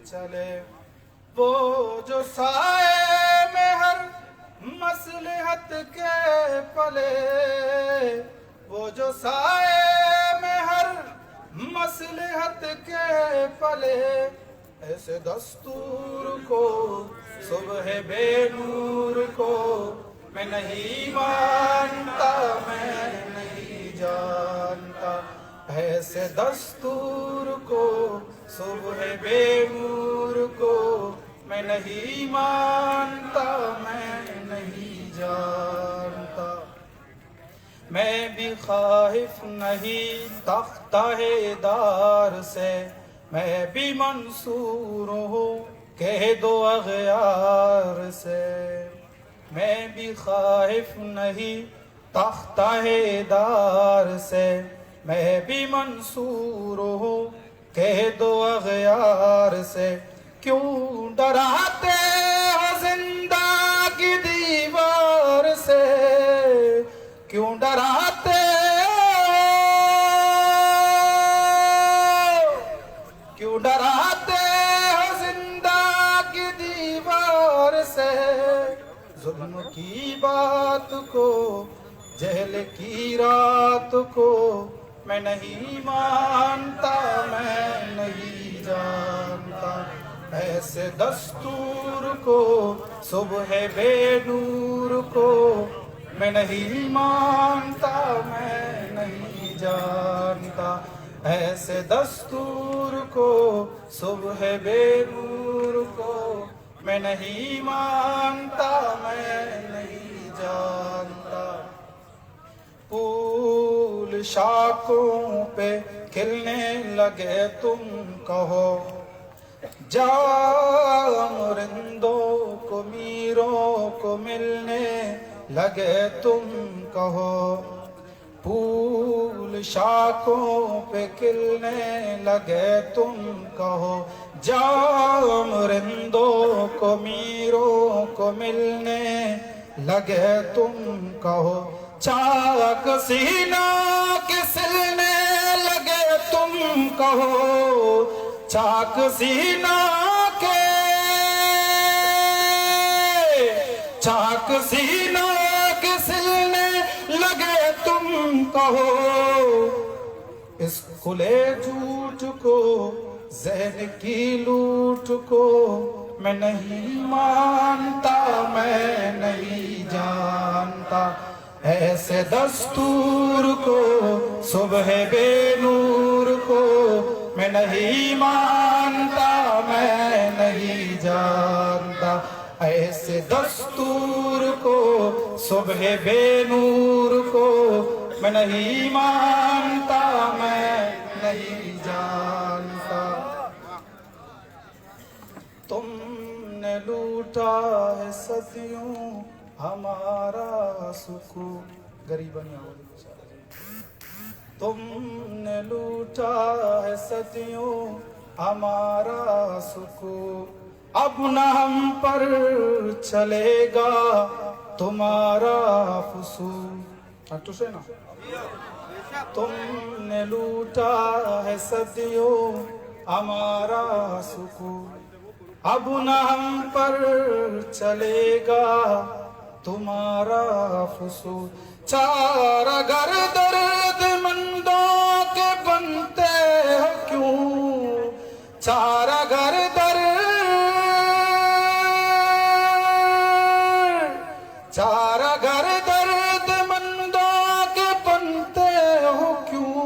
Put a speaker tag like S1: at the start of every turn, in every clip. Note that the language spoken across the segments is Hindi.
S1: चले, वो जो साए में हर मसलहत के पले, वो जो साए में हर मसलहत के पले, ऐसे दस्तूर को सुबह बेनूर को मैं नहीं मानता, मैं नहीं जानता। ऐसे दस्तूर को सुबह बेनूर को मैं नहीं मानता, मैं नहीं जानता। मैं भी खाइफ नहीं तख्ता-ए-दार से, मैं भी मंसूर हूँ कह दो अग़यार से। मैं भी खाइफ नहीं तख्ता-ए-दार से, मैं भी मंसूर हूँ कह दो अग़यार से। क्यों डराते हो जिंदा की दीवार से, क्यों डराते हो, क्यों डराते हो जिंदा की दीवार से। जुल्म की बात को, जहल की रात को मैं नहीं मानता, मैं नहीं जानता। ऐसे दस्तूर को सुबह बेनूर को मैं नहीं मानता, मैं नहीं जानता। ऐसे दस्तूर को सुबह बेनूर को मैं नहीं मानता, मैं नहीं जानता। फूल शाखों पे खिलने लगे तुम कहो, जामरिंदों को मीरों को मिलने लगे तुम कहो। फूल शाखों पे खिलने लगे तुम कहो, जामरिंदों को मीरों को मिलने लगे तुम कहो। चाक सीना के सिलने लगे तुम कहो, चाक सीना के, चाक सीना के सिलने लगे तुम कहो। इस खुले झूठ को, ज़हन की लूट को मैं नहीं मानता, मैं नहीं जानता। ऐसे दस्तूर को सुबह बेनूर को मैं नहीं मानता, मैं नहीं जानता। ऐसे दस्तूर को सुबह बेनूर को मैं नहीं मानता, मैं नहीं जानता। तुमने लूटा है सदियों हमारा सुकून, गरीबनिया वाली, तुमने लूटा है सदियों हमारा सुकून। अब न हम पर चलेगा तुम्हारा फुसूल। से ना, तुमने लूटा है सदियों हमारा सुकून, अब न हम पर चलेगा तुम्हारा फुसूल। चार अगर दर्दमंदों के बनते हो क्यों, चार अगर चार अगर दर्दमंदों के बनते हो क्यों।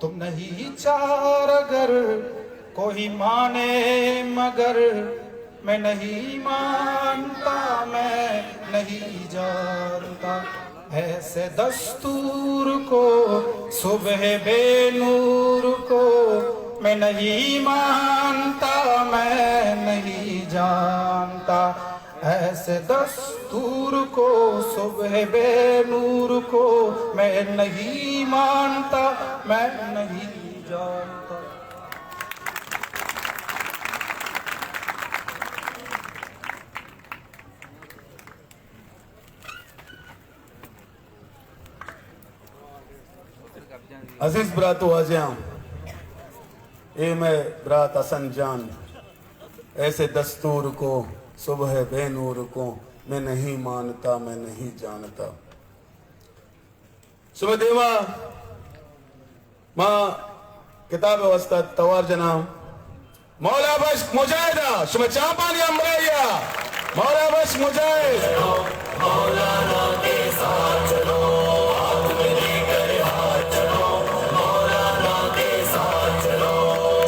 S1: तुम नहीं चार अगर कोई माने मगर मैं नहीं मानता, मैं नहीं जानता। ऐसे दस्तूर को सुबह बेनूर को मैं नहीं मानता, मैं नहीं जानता। ऐसे दस्तूर को सुबह बेनूर को मैं नहीं मानता, मैं नहीं जानता।
S2: अजीज बरातो आजियां ए मैं बरात हसन जान
S1: ऐसे दस्तूर को सुबह बेनूर को मैं नहीं मानता, मैं नहीं जानता। सुबह देवा माँ किताब वस्ता तवार जना मौला बश मुजाहिदा शुभ चापानी अमरैया मौला बश मुजाहिद मौलाना के साथ चलो हाथ में लेकर हाथ चलो मौलाना के साथ चलो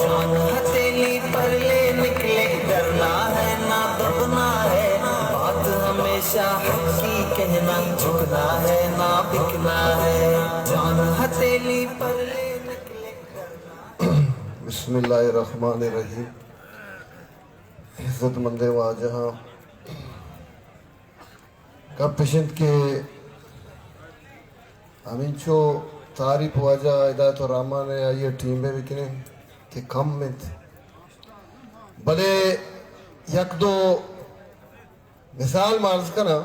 S2: जान हथेली पर ले निकले डरना है ना दबना है बात हमेशा हक की कहना झुकना है ना बिकना है जान हथेली पर ले निकले
S3: बिस्मिल्लाहिर्रहमानिर्रहीम। इज़्ज़तमंद वाजहां का पेशेंट के अमीचो तारीफ वाजा हिदायत रामा ने आइए टीम में बिकने के कम में भले यक दो मिसाल मार्ज करना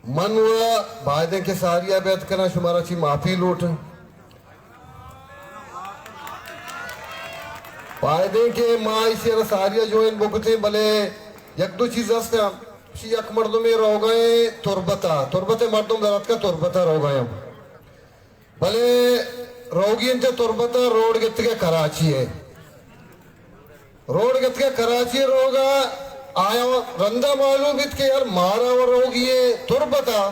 S3: मन हुआ वायदे के सारिया बैत करना शुमारा ची माफी लूट वायदे के माँ इसे सारिया जो इन बुकते भले यक दो चीज हस्ते शी यक मर्दों में रो गए तुरबते मर्दों दरात का तुरबता रो गए भले रोगी इनसे तुरबता रोड गत के कराची है रोड गत के कराची रोगा आया रंदा मालूम इत के यार मारा और रोगी है तुरबता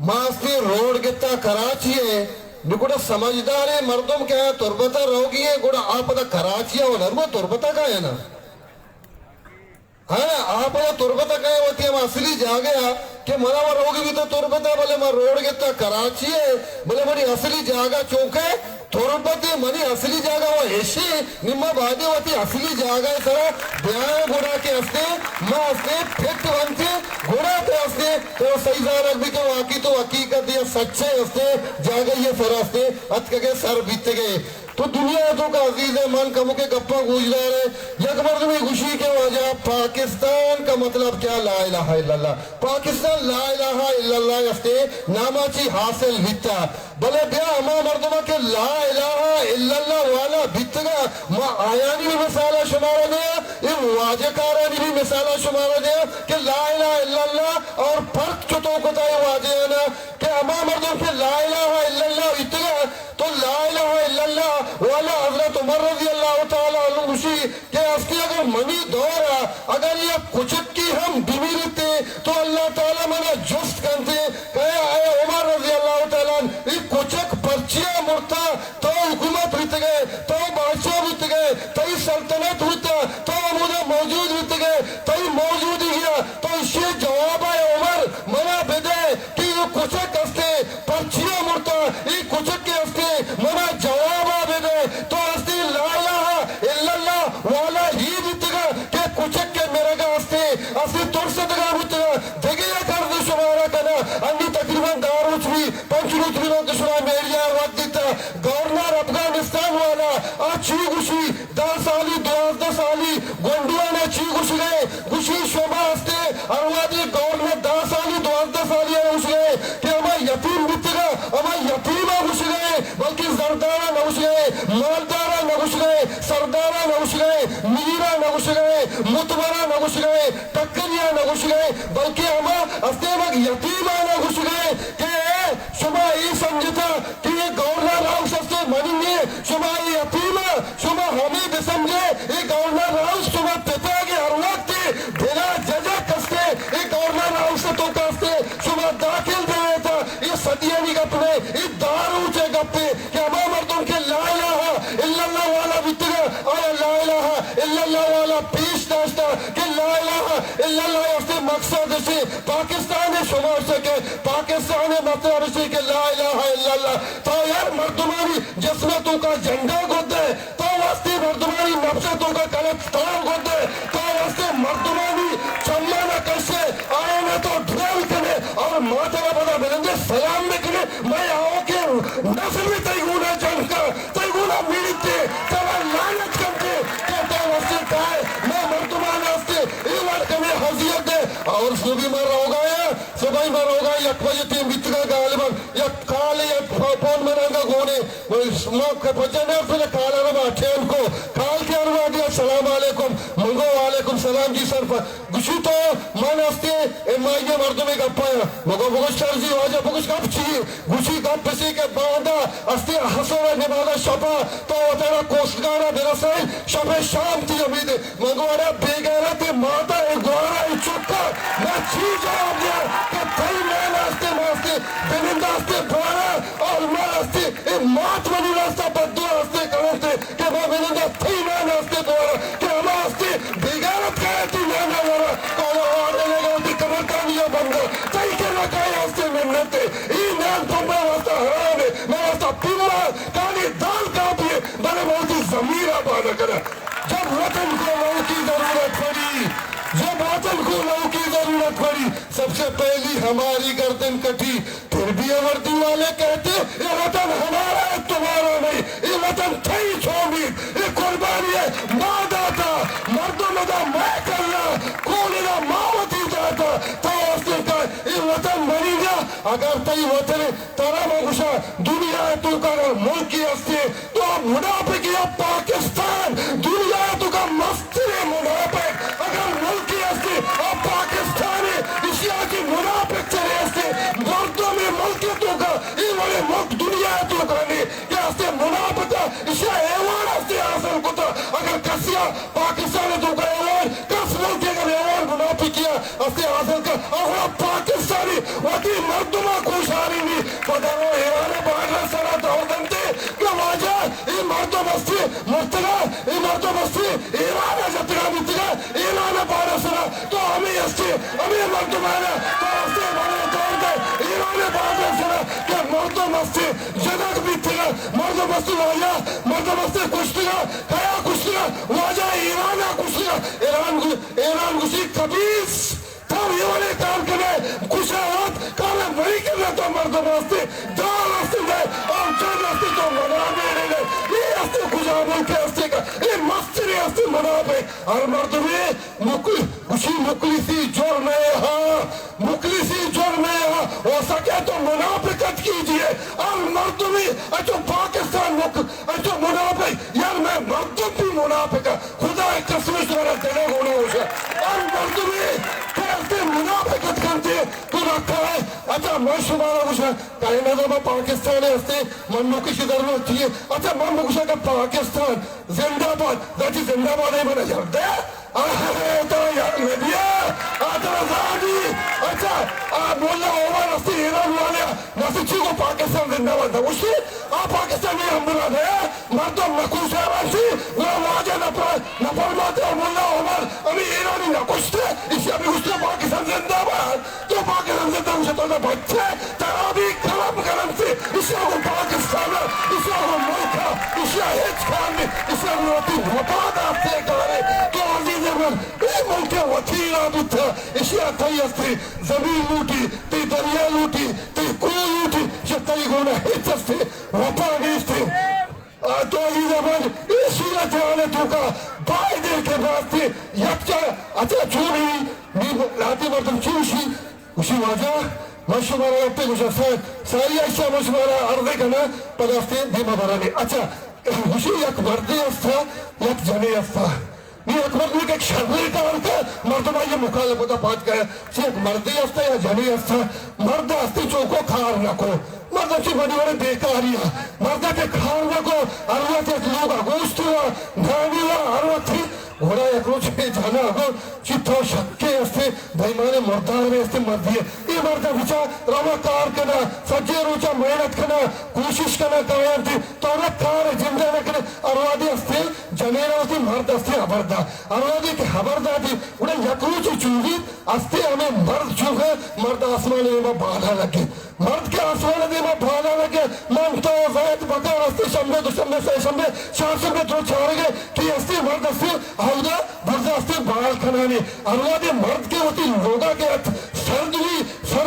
S3: मास्ती रोड गत्ता कराची है निकुड़ा समझदार है मर्दों क्या है तुरबता रोगी है गुड़ा आप कराची है वो तुरबता का है ना हाँ आप तुरबता कहे होती है असली जा गया कि मना वो रोगी भी तो तुरबता बोले मैं रोड कितना कराची है बोले मेरी असली जागा चौके तुरबते मनी असली जागा वो ऐसी निम्मा बादे होती असली जागा है सरा ब्याह गुड़ा के हस्ते माँ हस्ते फिट बनते गुड़ा के हस्ते तो सही जान भी के वाकी तो हकीकत ये सच्चे हस्ते जागा ये सर हस्ते अत के सर बीत गए तो दुनिया तो का अजीज है मन कमो के गप्पा गूंजदार है यकमर्द में खुशी के वजह पाकिस्तान का मतलब क्या ला इलाहा इल्लल्लाह पाकिस्तान ला इलाहा इल्लल्लाह हस्ते नामाची हासिल हिता भले ब्या हमा मर्दमा के ला इलाहा इल्लल्लाह वाला बितगा मां आयानी भी मिसाला शुमारा दे ये वाजकारानी भी मिसाला शुमारा दे कि ला इलाहा इल्लल्लाह और फर्क चुतो को ताए वाजे ना कि हमा मर्दों के ला इलाहा इल्लल्लाह इतगा तो ला इलाहा इल्लल्लाह वाला हजरत उमर रज़ी अल्लाह ताला अन्हु के असली अगर मनी दौर अगर ये कुचक की हम डिमिरते तो अल्लाह ताला मना जुस्त करते कहे आए उमर रज़ी अल्लाह ताला ये कुचक पर्चिया मुर्ता तो हुकूमत बीत गए तो बादशाह बीत गए तो सल्तनत होता तो मुझे मौजूद बीत गए तो मौजूद गया तो इससे जवाब है उमर मना बेदे कि ये कुचक हस्ते पर्चिया मुर्ता ये कुचक के हस्ते मना जवाब तो हस्ते ला इलाहा इल्लल्लाह वाला ही बीतगा के कुचक के मेरे का हस्ते असली तुरसदगा बीतगा देगिया कर दे शुमारा कना अन्नी तकरीबन दारुच भी पंचरुच भी लोग शुरा मेरिया वक्त देता गवर्नर अफगानिस्तान वाला अच्छी गुशी 10 साली 12 साली गोंडुआ ने अच्छी गुश गए गुशी शोभा हस्ते अरवादी गवर्नर 10 साली 12 साली ने घुस गए कि हमारे यतीम बीतगा हमारे यतीम घुस गए बल्कि जरदारा न घुस गए मालदारा न घुस गए सरदारा न घुस गए मीरा न घुस गए मुतबरा न घुस गए टक्करिया न घुस गए बल्कि हम अस्तेमक यतीमा न घुस गए कि शुमा ये समझता कि ये गवर्नर हाउस अस्ते मनिए शुमा ये यतीमा शुमा हमें भी समझे ये गवर्नर हाउस शुमा पिता के हर वक्त बिना जजा कसते ये गवर्नर हाउस तो कसते शुमा दाखिल दे था ये सदियां नहीं गप्पे ये दारू चे गप्पे कि हमारे मर्दों के ला इलाहा इल्लल्लाह वाला बितगा और ला इलाहा इल्लल्लाह वाला पेश दास्ता कि ला इलाहा इल्लल्लाह उसके मकसद से पाकिस्तान है शुमार से के पाकिस्तान है मतलब से कि ला इलाहा इल्लल्लाह तो यार मर्दमानी जस्मतों का झंडा गोद है तो वास्ते मर्दमानी नफसतों का गलत तार गोद है तो वास्ते मर्दमानी चम्मा कैसे आए ना तो ड्रोल करे और माता बड़ा बलंदे सलाम में करे मैं आओ के नस्ल में तैगुना जनका तैगुना मिलते तब लानत करते कहता वास्ते काय मैं मर्दमान वास्ते ये लड़के में हजियत है और सुबह मर होगा सुबह मर होगा एक बजे तीन बितगा गालिबन या काले या फोन मनांगा गोने स्मोक का बचने फिर काला रमा ठेल को काल के अरवा दिया सलाम गुशी तो मन असते मागे मर्दों में गप्पाया मगो बुकुश चर्जी वाजा बुकुश गप छी गुशी गप पसी के बांधा असते हसोरा निभाना शपा तो तेरा कोस्टगाना दिरसे शपे शाम थी उम्मीद मगो अरे बेगारा ते माता एक गोरा एक चुप्पा मैं चीज जवाब दिया कि थई मैं नास्ते मास्ते बिनिंदास्ते बारा और मैं नास्ते ए मात वाली रास्ता बद्दू रास्ते करते कि मैं बिनिंदा थई मैं नास्ते बारा कि हम नास्ते बेगारत कहती मैं ना बारा कोला वाले लेगा उनकी कमर कानिया बंदा थई के रखा है उससे मिलते ये नाम पंबा वास्ता हराम है मैं वास्ता पिल्ला कानी दाल कापी है बने बहुत ही ज़मीरा बाना करा जब वतन को लहू की जरूरत पड़ी जब वतन को लहू की जरूरत पड़ी सबसे पहली हमारी गर्दन कटी फिर भी वर्दी वाले कहते ये वतन हमारा है तुम्हारा नहीं ये वतन थई छोड़ी ये कुर्बानी है माँ दाता मर्दों में तो मैं करना कौन ना मावती जाता तो उसने कहा ये वतन बनी जा अगर तई वतन तेरा मगुशा दुनिया है तू का मुल्क की हस्ती तो मुनाफिक या पाकिस्तान दुनिया है तू का मस्ती मुनाफिक अगर मुल्क की हस्ती और पाकिस्तानी एशिया की मुनाफिक चले हस्ती मर्दों में मुल्क तू का ये बड़े मुल्क दुनिया है तू का नहीं ये हस्ती मुनाफिक एशिया एवान हस्ती हासिल कुता अगर कसिया पाकिस्तान तू का एवान कस मुल्क अगर एवान मुनाफिक किया हस्ती हासिल कर और पाकिस्तानी वती मर्दों में खुशहाली नहीं पता वो एवान बाहर सरा दौड़ते क्या वाजा ये मर्दों बस्ती मुर्तगा ये मर्दों बस्ती ईरान जतगा मुर्तगा ईरान बाहर सरा तो हमें हस्ती हमें मर्दों मारा तो हस्ती बने दौड़ते ईरान बाहर सरा क्या मर्दों बस्ती जनक बीतेगा मर्दों बस्ती वाजा मर्दों बस्ती कुश्तिगा कया कुश्तिगा वाजा ईरान कुश्तिगा ईरान कुश्ती कबीस तब ये वाले काम करे कुशावत काले नहीं करना तो मर्दों बस्ती दाल हस्ती दे और जन हस्ती तो मना दे ये हस्ती कुशावत के हस्ती का ये मस्ती ने हस्ती मना पे और मर्दों में मुकली सी जोर में हाँ मुकली सी जोर में हाँ हो सके तो मुनाफिकत कीजिए और मर्दों में अच्छा पाकिस्तान अच्छा मुनाफिक यार मैं मर्दों भी मुनाफिक खुदा कसम द्वारा तेरे होने हो जाए और मर्दों में कैसे मुनाफिकत करते तो रखा है अच्छा मैं शुमारा कुछ कहीं ना तो पाकिस्तान हस्ते मन की जरूरत थी अच्छा मन कुछ का पाकिस्तान जिंदाबाद जाती जिंदाबाद है मैंने जब दे तो यार मीडिया आजादी अच्छा बोलना होगा नस्ती ईरान वाले नस्ती को पाकिस्तान जिंदाबाद है उससे पाकिस्तान में हम बुला रहे मर्दों नकुश है वैसी वो वाजे नफर माते और बोलना होगा अभी ईरानी नकुशते इसे अभी उसने पाकिस्तान जिंदाबाद तो पाकिस्तान जिंदाबाद से तो ना बच्चे तराबी कलम कलम से इसे वो पाकिस्तान इसे वो मुल्क इसे हिच खान इसे वो वफाद आपसे करे तो मुल्क वकील था एशिया थई हस्ती जमीन लूटी ती दरिया लूटी ती कुएं लूटी तई गोना हिच हस्ती वफा नीस्ती तो ये जबान इस सूरत वाले तो का बाय देर के वास्ते यक्चा अच्छा छोड़ी नी लाती मर्दम चूशी उसी वाजा मशमारा पे कुछ सारी ऐसा मशमारा अर्दे करना पदास्ते धीमा भराने अच्छा उसी एक मर्दे अस्था एक जने अस्था ये अकबर ने एक शर्री का अर्थ मर्दमा ये मुखालफत बात करे एक मर्दी हस्ता या जनी हस्ता मर्द हस्ती चौको खार नको मर्द अच्छी बड़ी बड़ी बेकारिया मर्द के खार नको अरवत एक लोग अगोस्त हुआ धानी हुआ अरवत थी घोड़ा एक रोज पे जाना हो चित्तो शक्के हस्ते भाईमाने मर्दार में हस्ते मर्दी है ये मर्द बिचा रवा कार करना सज्जे रोचा मेहनत करना कोशिश करना कायम थी तो औरत कार जिंदा न करे अरवादी हस्ते जनेरा हस्ते मर्द हस्ते हबरदा अरवादी के हबरदा थी उन्हें यकरोच चूगी हस्ते हमें मर्द चूगे मर्द आसमान में बाधा लगे मर्द के आसमान में बाधा लगे मन तो वैद बका हस्ते शम्बे दो शम्बे से शम्बे चार शम्बे दो चार गए कि हस्ते मर्द हस्ते हौदा बर्दाश्ते बाल खनाने अरवादी मर्द के होती लोगा के अर्थ सर्द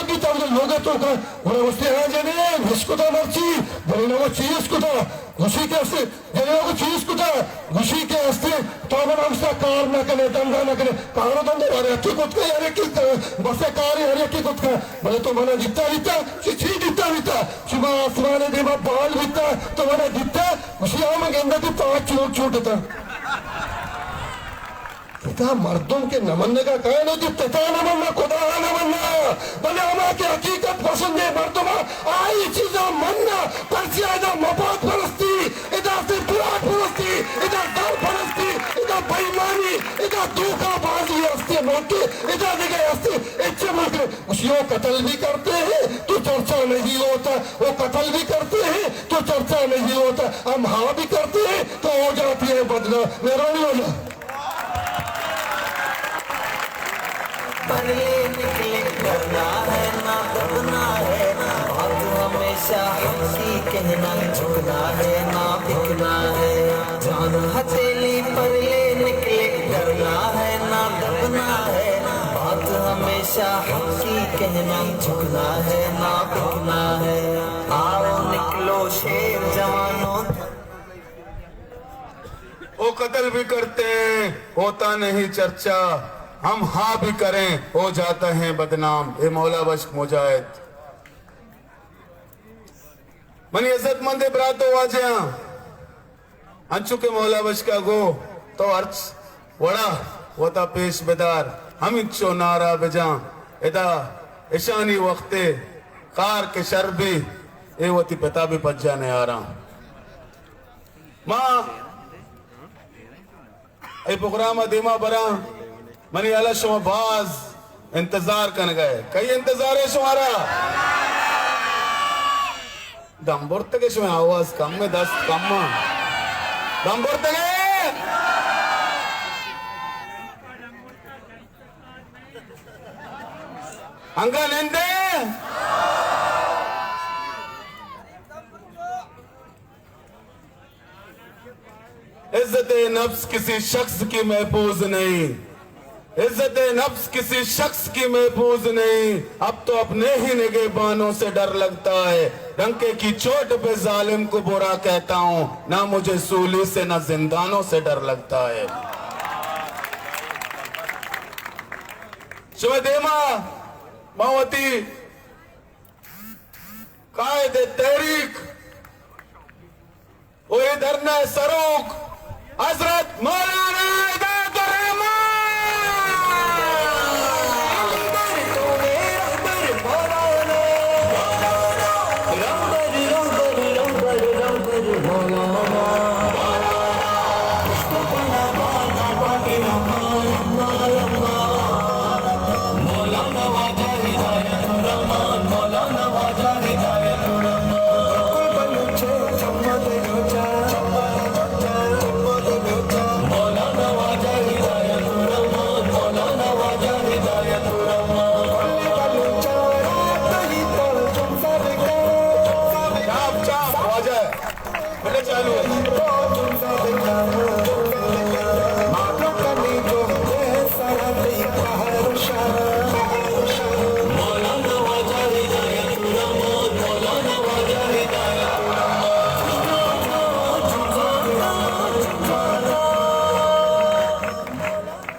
S3: भी तब लोगे तो का उन्हें उससे हाँ जने विस्कुता मर्ची बने ना वो चीज कुता घुसी के हस्ते जने वो चीज कुता घुसी के हस्ते तो मैं उसका कार ना करे दंगा ना करे कारो दंगे अरे की कुछ का यारे की बसे कार यारे की कुछ का बोले तो मैंने दिता चिठी दिता सुबह आसमाने देवा बाल दिता तो मैंने दिता उसी हम गेंदा की पांच छोट था पिता मर्दों के न मनने का कारण होती पिता न मनना खुदा न मनना भले हमारे हकीकत पसंद है मर्दमा आई चीजें मनना परसिया इधर मबाद परस्ती इधर से पुराण परस्ती इधर दर परस्ती इधर बेईमानी इधर धोखाबाजी हस्ती मोटी इधर दिखे हस्ती इच्छे मोटे उसियों कत्ल भी करते हैं तो चर्चा नहीं होता वो कत्ल भी करते हैं तो चर्चा नहीं होता हम हाँ भी करते हैं तो हो जाती है बदला मेरा नहीं होना
S2: पढ़े निकले डरना है ना दबना है बात हमेशा हंसी कहना झुकना है ना बिकना है जान हथेली पर ले निकले डरना है ना दबना है बात हमेशा हंसी कहना झुकना है ना बिकना है आओ निकलो शेर जवानों
S1: वो कत्ल भी करते हैं होता नहीं चर्चा हम हाँ भी करें हो जाता है बदनाम ये मौला बख्श मुजाहिद मनी इज्जतमंद बरातो वाजिया अंचु के मौला बख्श का गो तो अर्च वड़ा वता पेश बेदार हम इच्छो नारा बेजा इदा ईशानी वक्ते कार के शर्बी ए वती पिता भी पज जाने आ रहा माँ ए प्रोग्राम दिमा बरा मनी अला शुमा बाज इंतजार कर गए कई इंतजार है शुमारा दम्बोर्त के शुमा आवाज कम में 10 कम दम्बोर्त के अंगा लेंदे इज्जत नफ्स किसी शख्स की महफूज नहीं इज्जत नफ्स किसी शख्स की महफूज नहीं अब तो अपने ही निगहबानों से डर लगता है डंके की चोट पे जालिम को बुरा कहता हूं ना मुझे सूली से ना जिंदानों से डर लगता है शुभदेमा मावती कायदे तहरीक वो इधर न सरूक हजरत मौलाना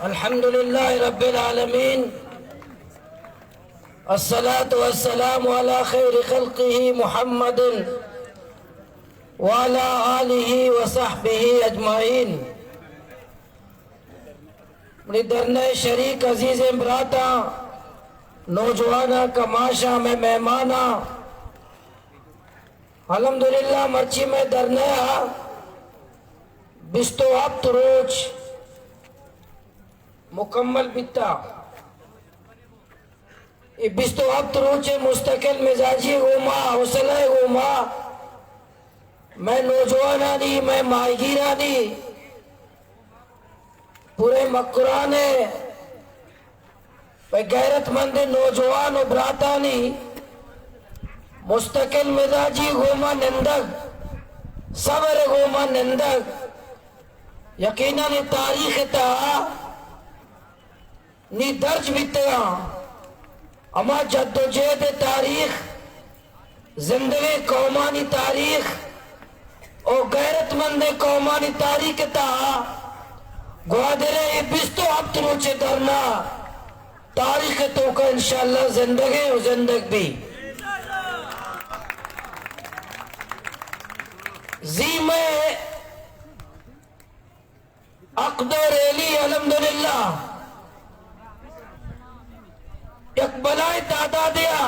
S4: अल्हम्दुलिल्लाह रब्बिल आलमीन अस्सलातु वस्सलामु अला खैरि खल्क़िही मुहम्मदिन व अला आलिही व सहबिही अजमाइन बड़ी दरने शरीक अजीज बराता नौजवाना कमाशा में मेहमाना अल्हम्दुलिल्लाह मर्ची में दरने बिस्तो अब रोज मुकम्मल बिता बिस्तो अब रोचे मुस्तकिल मिजाजी गोमा हौसला गोमा मैं नौजवानानी मैं माहिरानी पूरे मकुराने गैरतमंद नौजवान उभरातानी मुस्तकिल मिजाजी गोमा निंदक सबर गोमा निंदक यकीनन तारीख ता नी दर्ज बितया अमा जद्दोजहद तारीख जिंदगी कौमानी तारीख और गैरतमंद कौमानी तारीख ता ग्वादरे बिस्तो अब तुरुचे दरना तारीख तो का इंशाल्लाह जिंदगी और जिंदग भी जी में अकदो रैली अल्हम्दुलिल्लाह एक बलाई दादा दिया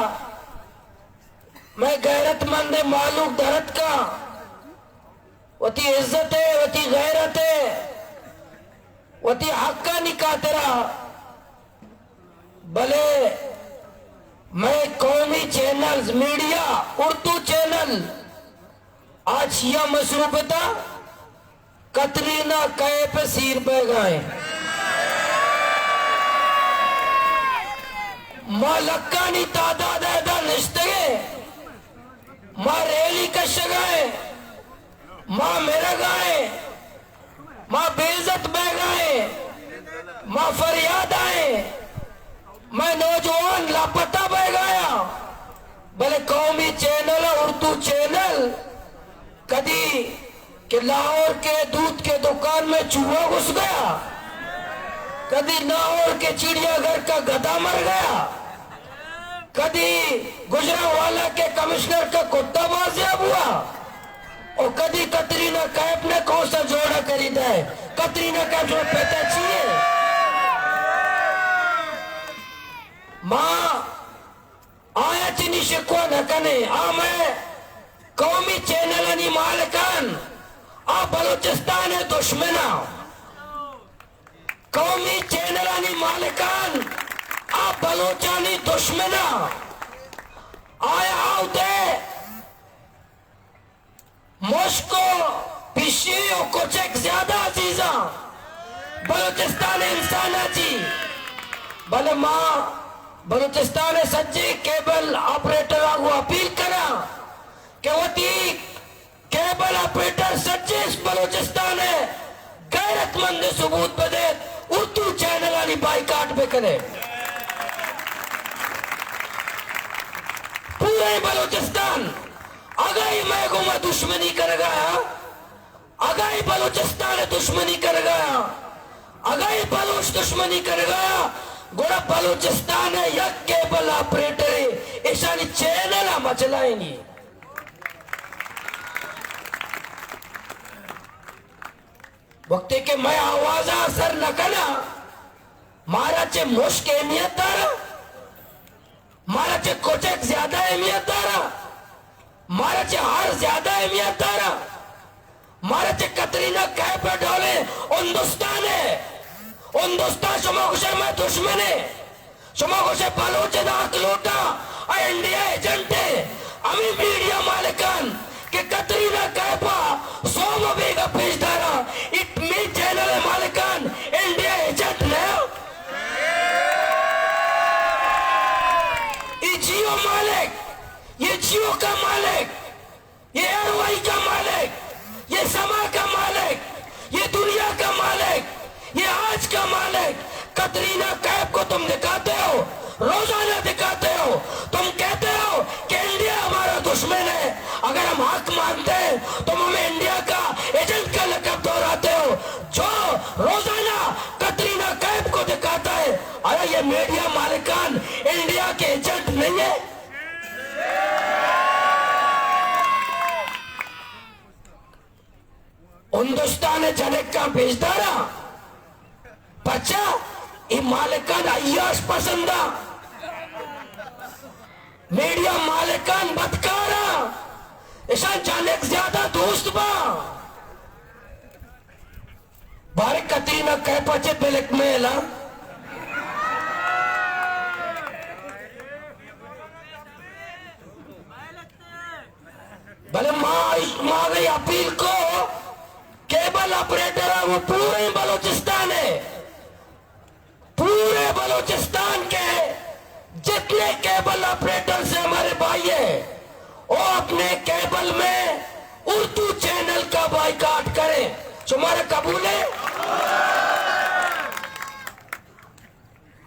S4: मैं गैरतमंद मालूक दरद का वती इज्जत है वती गैरत है वती हक का निकातरा भले मैं कौमी चैनल्स मीडिया उर्दू चैनल आज यह मसरूफता कतरीना कैफ सीर पे गए माँ लक्कानी तादाद ऐदा निश्तगे माँ रैली कश गए माँ मेरा गाए माँ बेइज्जत बह गए माँ फरियाद आए मैं नौजवान लापता बह गया भले कौमी चैनल उर्दू चैनल कदी कि लाहौर के दूध के दुकान में चूहा घुस गया कदी लाहौर के चिड़ियाघर का गधा मर गया कदी गुजरांवाला के कमिश्नर का कुत्ता बाजियाब हुआ और कदी कतरीना कैफ ने कौन सा जोड़ा खरीदा है कतरीना कैफ जो पता चाहिए मां आया चीनी शिकवा न कने आ मैं कौमी चैनल आणि मालकान आ बलूचिस्तान है दुश्मना कौमी चैनल आणि मालकान आ बलूचानी दुश्मना आया आवते मुझको पिशी और कुछ एक ज्यादा अजीजा बलूचिस्तान इंसान जी भले मां बलूचिस्तान सज्जी केबल ऑपरेटर को अपील करा कि वती केबल ऑपरेटर सच्चे बलूचिस्तान है गैरतमंद सबूत बदे उर्दू चैनल वाली बाइकाट पे करे पूरे बलूचिस्तान अगाई मैं को मैं दुश्मनी कर गया अगाई बलूचिस्तान दुश्मनी कर गया अगाई बलूच दुश्मनी कर गया गोड़ा बलूचिस्तान है यक केबल ऑपरेटर है ऐसा चैनल मचलाएंगी वक्ते के मैं आवाज असर न करा महाराज मुश्क अहमियत दारा महाराज कुछ ज्यादा अहमियत दारा महाराज हार ज्यादा अहमियत दारा महाराज कतरीना कैफ पे डोले हिंदुस्तान है हिंदुस्तान शमोगशे में दुश्मन है शमोगशे बलूच दाक लूटा इंडिया एजेंट है अमी मीडिया मालिकान के कतरीना कैफा सोम बेगा पेश दारा इट मी चैनल मालिकान इंडिया एजेंट ने ये जियो मालिक ये जियो का मालिक ये एयरवाई का मालिक ये समा का मालिक ये दुनिया का मालिक ये आज का मालिक कतरीना कैफ को तुम दिखाते हो रोजाना दिखाते हो तुम कहते हो कि इंडिया हमारा दुश्मन है अगर हम हक मानते हैं तुम हमें इंडिया का एजेंट का लक़ब दोहराते हो जो रोजाना कतरीना कैफ को दिखाता है अरे ये मीडिया मालिकान इंडिया के एजेंट नहीं है हिंदुस्तान जनक का बेचदारा बच्चा ये मालिकान अय्याश पसंदा मीडिया मालिकान बदकारा ऐसा जनक ज्यादा दोस्त बा बारे कतरीना कैफ बच्चे बिलक में ला भले माँ गई अपील को केबल ऑपरेटर है वो पूरे बलूचिस्तान है पूरे बलूचिस्तान के जितने केबल ऑपरेटर से हमारे भाई है वो अपने केबल में उर्दू चैनल का बाइकाट करें तुम्हारे कबूल है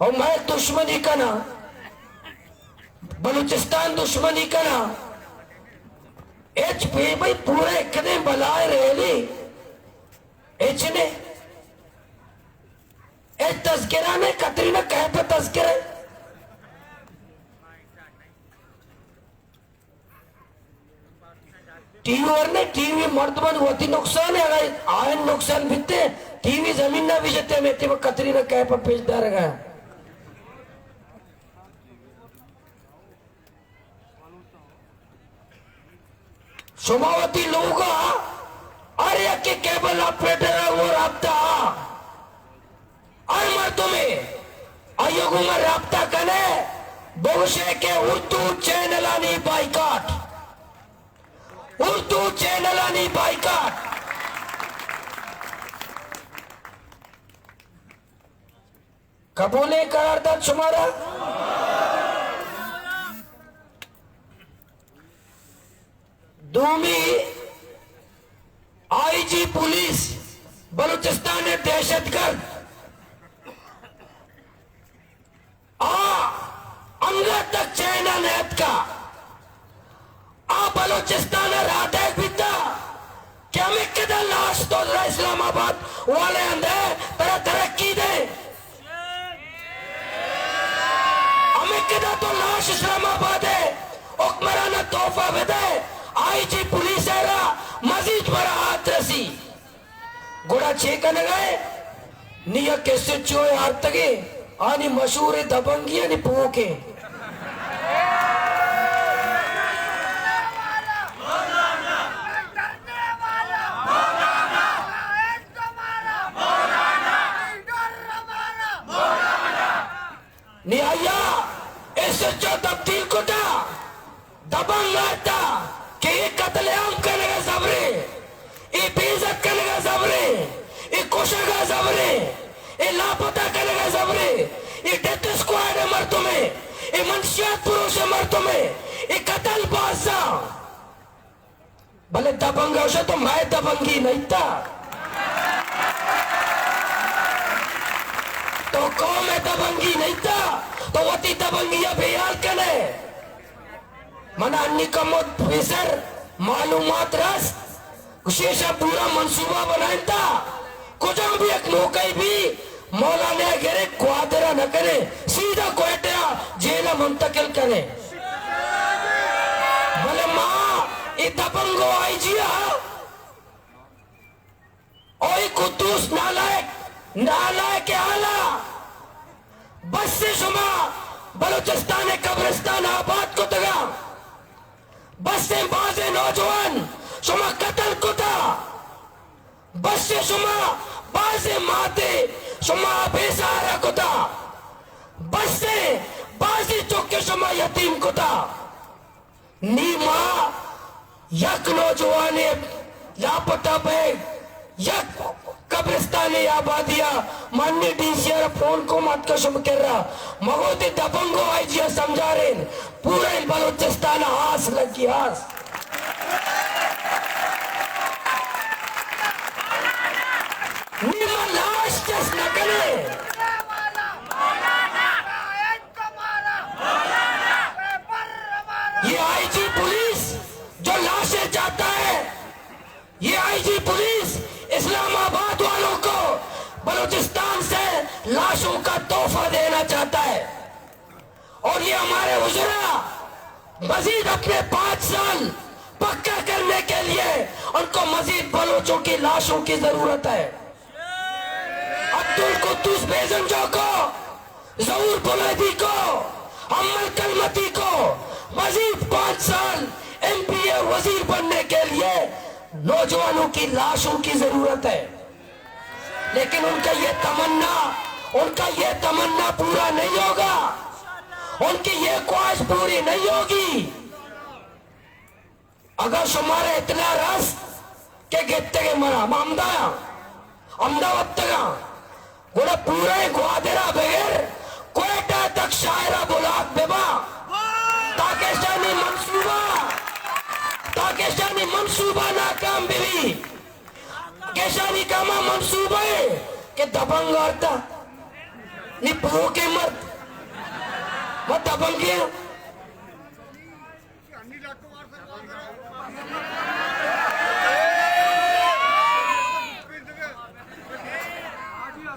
S4: और मैं दुश्मनी का ना बलूचिस्तान दुश्मनी का ना एच पी भाई पूरे इतने बलाए रहे एच ने एच तस्करा ने कतरीना कैफ पे तस्करा टीवी और ने टीवी मर्दमन होती नुकसान है आयन नुकसान बिते टीवी जमीन ना भी जते में ते कतरी ना कह पर पेजदार गया सोमावती लोग अरे के केबल ऑपरेटर वो राब्ता और मर्दों में आयोग में राब्ता कने भविष्य के उर्दू चैनलानी बाइकाट उर्दू चैनलानी बाइकाट कबूले करारदाद शुमारा दूमी आईजी पुलिस बलूचिस्तान ने दहशतगर्द अंगा तक चाइना नेत का बलूचिस्तान रात बिता क्या मैं कदा लाश तो इस्लामाबाद वाले अंदर तरह तरक्की दे हमें कदा तो लाश इस्लामाबाद है उकमराना तोहफा विदे आईजी पुलिस era मजीद बड़ा हाथ रसी गोड़ा चेकन गए निया कैसे चोए आर्तगे आनी मशहूर दबंगी आनी पोके निया ऐसे जो तब्दील कोटा दबंग आता कि ये कत्लेआम करने का सबरे ये बेइज्जत करने का सबरे ये कोशा का सबरे ये लापता करने का सबरे ये डेथ स्क्वाड है मर्दों में ये मंशियात पुरुष है मर्दों में ये कत्ल बादशाह भले दबंग हो तो मैं दबंगी नहीं था तो कौन है दबंगी नहीं था तो वती दबंगी या बेयाल कने मना अन्य कमोद प्रेशर मालूमात रस विशेषा पूरा मंसूबा बनाया था कुछ भी एक मौका भी मौला ने अगर क्वादरा न करे सीधा कोयटा जेल मुंतकिल करे भले माँ ये दबंगो आई जिया ओए कुद्दूस नालायक के आला बस से शुमा बलूचिस्तान कब्रिस्तान आबाद को तगा बस से बाजे नौजवान शुमा कत्ल कुता बस से शुमा बाजे माते शुमा बेसहारा कुता बस से बाजी चौके शुमा यतीम कुता नीमा यक नौजवान लापता बैग यक कब्रिस्तानी आबादिया माननी डीसीआर फोन को मत का शुभ कर रहा मगोते दबंगो आई जिया समझा रहे पूरे बलूचिस्तान हास लगी हास नीमा लाश जस न करे ये आईजी पुलिस जो लाशें जाता है ये आईजी पुलिस इस्लामाबाद वालों को बलूचिस्तान से लाशों का तोहफा देना चाहता है और ये हमारे हुजरा मजीद अपने 5 साल पक्का करने के लिए उनको मजीद बलूचों की लाशों की जरूरत है अब्दुल कुद्दूस बेजंजो को जहूर बुलैदी को अम्मल कलमती को मजीद 5 साल एमपीए वजीर बनने के लिए नौजवानों की लाशों की जरूरत है लेकिन उनका ये तमन्ना पूरा नहीं होगा उनकी ये ख्वाहिश पूरी नहीं होगी अगर तुम्हारे इतना रस के गिरते के मरा अहमदाबाद तक गुड़ा पूरे ग्वादरा बगैर कोयटा तक शायरा बुलाक बेबा ताकेशानी मंसूबा नाकाम बीवी केशानी कामा मंसूबा है कि दबंग औरता नी पो के मत दबंग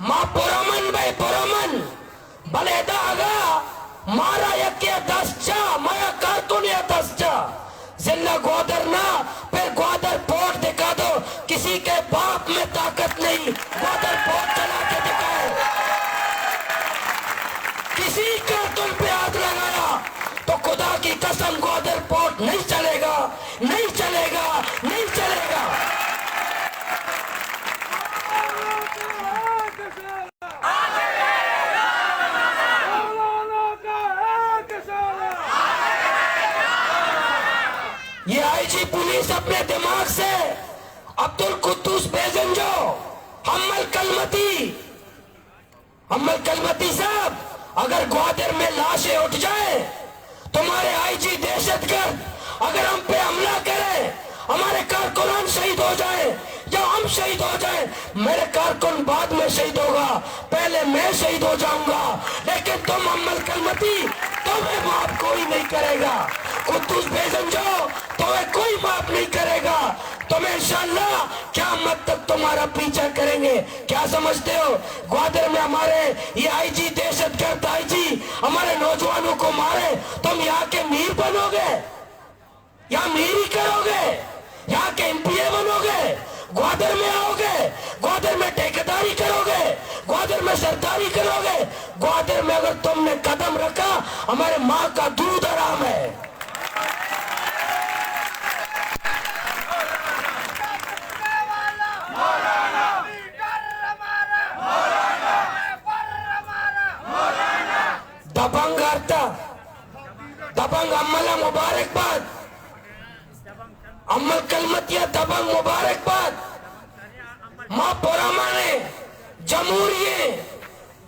S4: माँ पुरमन भाई पुरमन भले दागा मारा यके 10 चा माया कारकुन या 10 चा जिला ग्वादर ना फिर ग्वादर पोर्ट दिखा दो किसी के बाप में ताकत नहीं, ग्वादर पोर्ट चला के दिखाए। किसी कार्टून पे हाथ लगाया तो खुदा की कसम ग्वादर पोर्ट नहीं चलेगा, नहीं चलेगा, नहीं चलेगा। ये आईजी पुलिस अपने दिमाग से अब्दुल कुद्दूस बेजंजो, अम्मल कलमती साहब, अगर ग्वादर में लाशें उठ जाए, तुम्हारे आईजी दहशतगर्द अगर हम पे हमला करे, हमारे कारकुनान शहीद हो जाए या हम शहीद हो जाए, मेरे कारकुन बाद में शहीद होगा, पहले मैं शहीद हो जाऊंगा। लेकिन तुम अम्मल कलमती, तुम्हें माफ कोई नहीं करेगा। कुद्दूस बेजंजो, तुम्हें कोई माफ नहीं करेगा। तुम्हें इंशाअल्लाह क़यामत तक तुम्हारा पीछा करेंगे। क्या समझते हो, ग्वादर में हमारे ये आईजी दहशतगर्द आईजी हमारे नौजवानों को मारे, तुम यहाँ के मीर बनोगे, यहाँ मीरी करोगे, यहाँ के एमपीए बनोगे, ग्वादर में आओगे, ग्वादर में ठेकेदारी करोगे, ग्वादर में सरदारी करोगे। ग्वादर में अगर तुमने कदम रखा, हमारे माँ का दूध हराम है। दबंग अर्ता, दबंग अम्मला मुबारकबाद, अम्मल कलमतिया दबंग मुबारकबाद। माँ पुरामाने जमहूरिये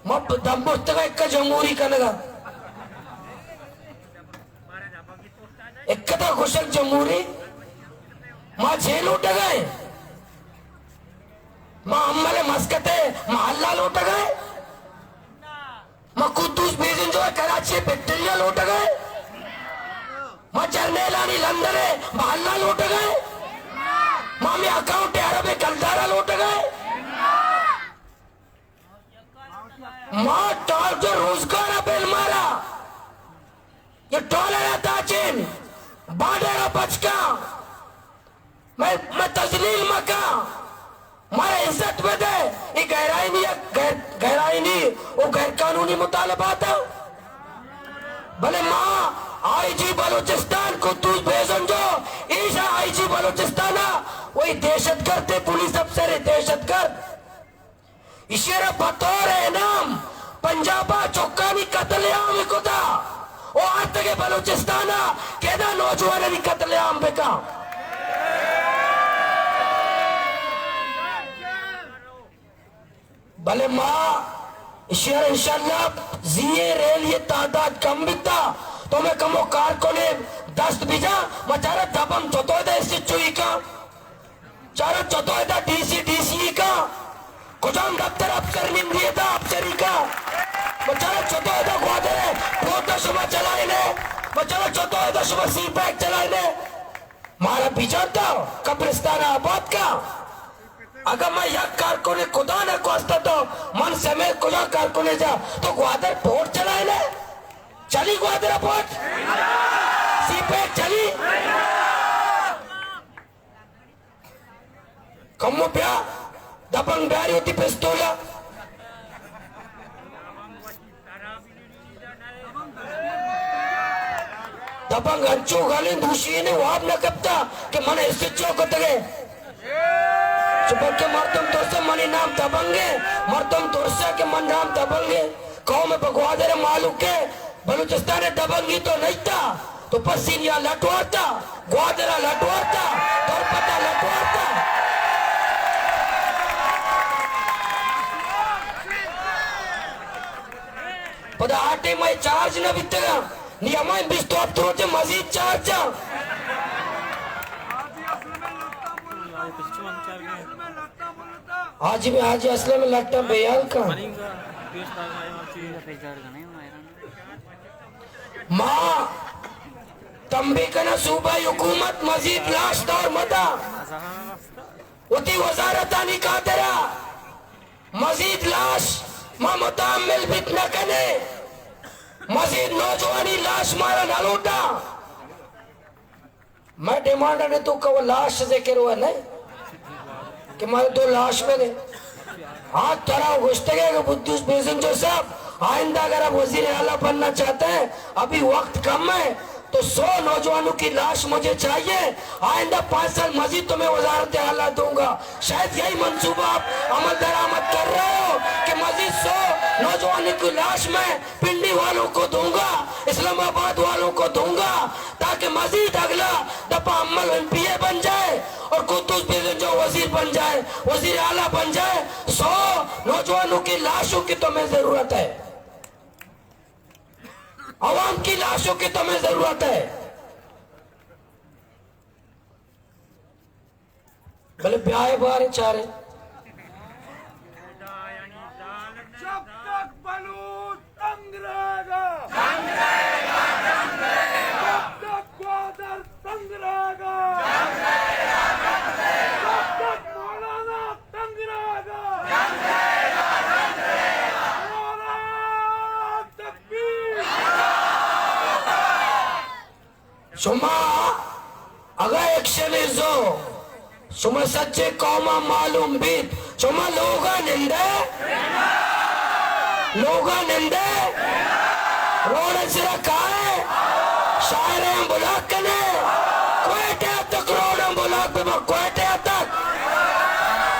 S4: माँ दम्बुस्तगा इक्का जमहूरी कनगा इक्का खुशक जमहूरी माँ जेल उठ गए, माँ अम्मले मस्कते महल्ला लौट गए, माँ कुद्दूस बेजंजो कराची बैक्टीरिया लौट गए, माँ जर्नेलानी लंदन महल्ला लौट गए, माँ में अकाउंट अरब कलदारा लौट गए, माँ टॉल जो रोजगार बिल मारा, ये डॉलर ताचिन बाडेरा बचका, मैं तजलील मका, मारे इज्जत में दे, ये गहराई नहीं वो गैर कानूनी मुतालबात है। भले माँ आईजी बलूचिस्तान कुद्दूस बेजंजो ईशा आईजी बलूचिस्तान वही दहशतगर्द थे, पुलिस अफसर है दहशतगर्द। इशारा बतौर इनाम पंजाबा चौकानी कत्लेआम खुदा वो आज तक बलूचिस्तान केदा नौजवान ने कत्लेआम बेका। भले माँ इंशाअल्लाह जिये रेल ये तादाद कम बिता तो मैं कमो कारकोने दस्त बिजा मचारा दबंग चौथो दे इससे चुई का चारा चौथो दा डीसी का कुजाम दफ्तर अफसर निम्रिये दा अफसरी का मचारा चौथो दा ग्वादर है कोटा सुबह चलाए ने मचारा चौथो दा सुबह सी पैक चलाए ने मारा बिजाता कब्रिस्तान आबाद का। अगर मैं यह कारकुने खुदा ने कोस्ता तो मन समेत खुदा कारकुने जा तो ग्वादर पोर्ट चलाए ले चली ग्वादर पोर्ट सी पैक चली कम्मो प्या दबंग डारी होती पिस्तौला दबंग अंचू गाली दूसरी ने वाब न कपता कि मन इससे चौकत गए के मर्दम तोरसे मनी नाम दबंगे मर्दम तोरसा के मन नाम दबंगे कौम में ग्वादर मालूम के बलूचिस्तान दबंगी तो नहीं था तो पसीनिया लटवारता ग्वादरा लटवारता तोरपता लटवारता पता आटे में चार्ज न बितेगा नियम में बिस्तो अब तो मजीद चार्ज आज में आज असले में लगता बेयाल का माँ तंबी कना सूबाई हुकूमत मजीद लाश दौर मदा उती वजारत आनी का तेरा मजीद लाश माँ मुतामिल बित न कने मजीद नौजवानी लाश मारा न लूटा मैं डिमांड ने तू कव लाश से करो है नहीं कि मारे 2 लाश में गए हाथ तरा घुसते गए बुद्धूस बेजन जो साहब आइंदा अगर आप वजीर आला बनना चाहते हैं अभी वक्त कम है तो 100 नौजवानों की लाश मुझे चाहिए आइंदा 5 साल मजीद तुम्हें वजारत आला दूंगा शायद यही मंसूबा आप अमल दरामद कर रहे हो कि मजीद 100 नौजवानों की लाश मैं पिंडी वालों को दूंगा इस्लामाबाद वालों को दूंगा ताकि मजीद अगला दफा अमल MPA बन जाए और कुतुब बेजन जो वजीर बन जाए वजीर आला बन जाए 100 नौजवानों की लाशों की तुम्हें जरूरत है आवाम की लाशों की तुम्हें जरूरत है भले ब्याह बारे चारे
S5: जब तक बलूच तंग रहेगा जब तक ग्वादर तंग रहेगा जब तक मौलाना तंग रहेगा नारा तकबीर
S4: शुमा अगर एक्शन इजो शुमा सच्चे कौमा मालूम बीत शुमा लोगा निंदे रोड से रखा है शायरे बुलाक ने क्वेटे तक रोड बुलाक पे क्वेटे तक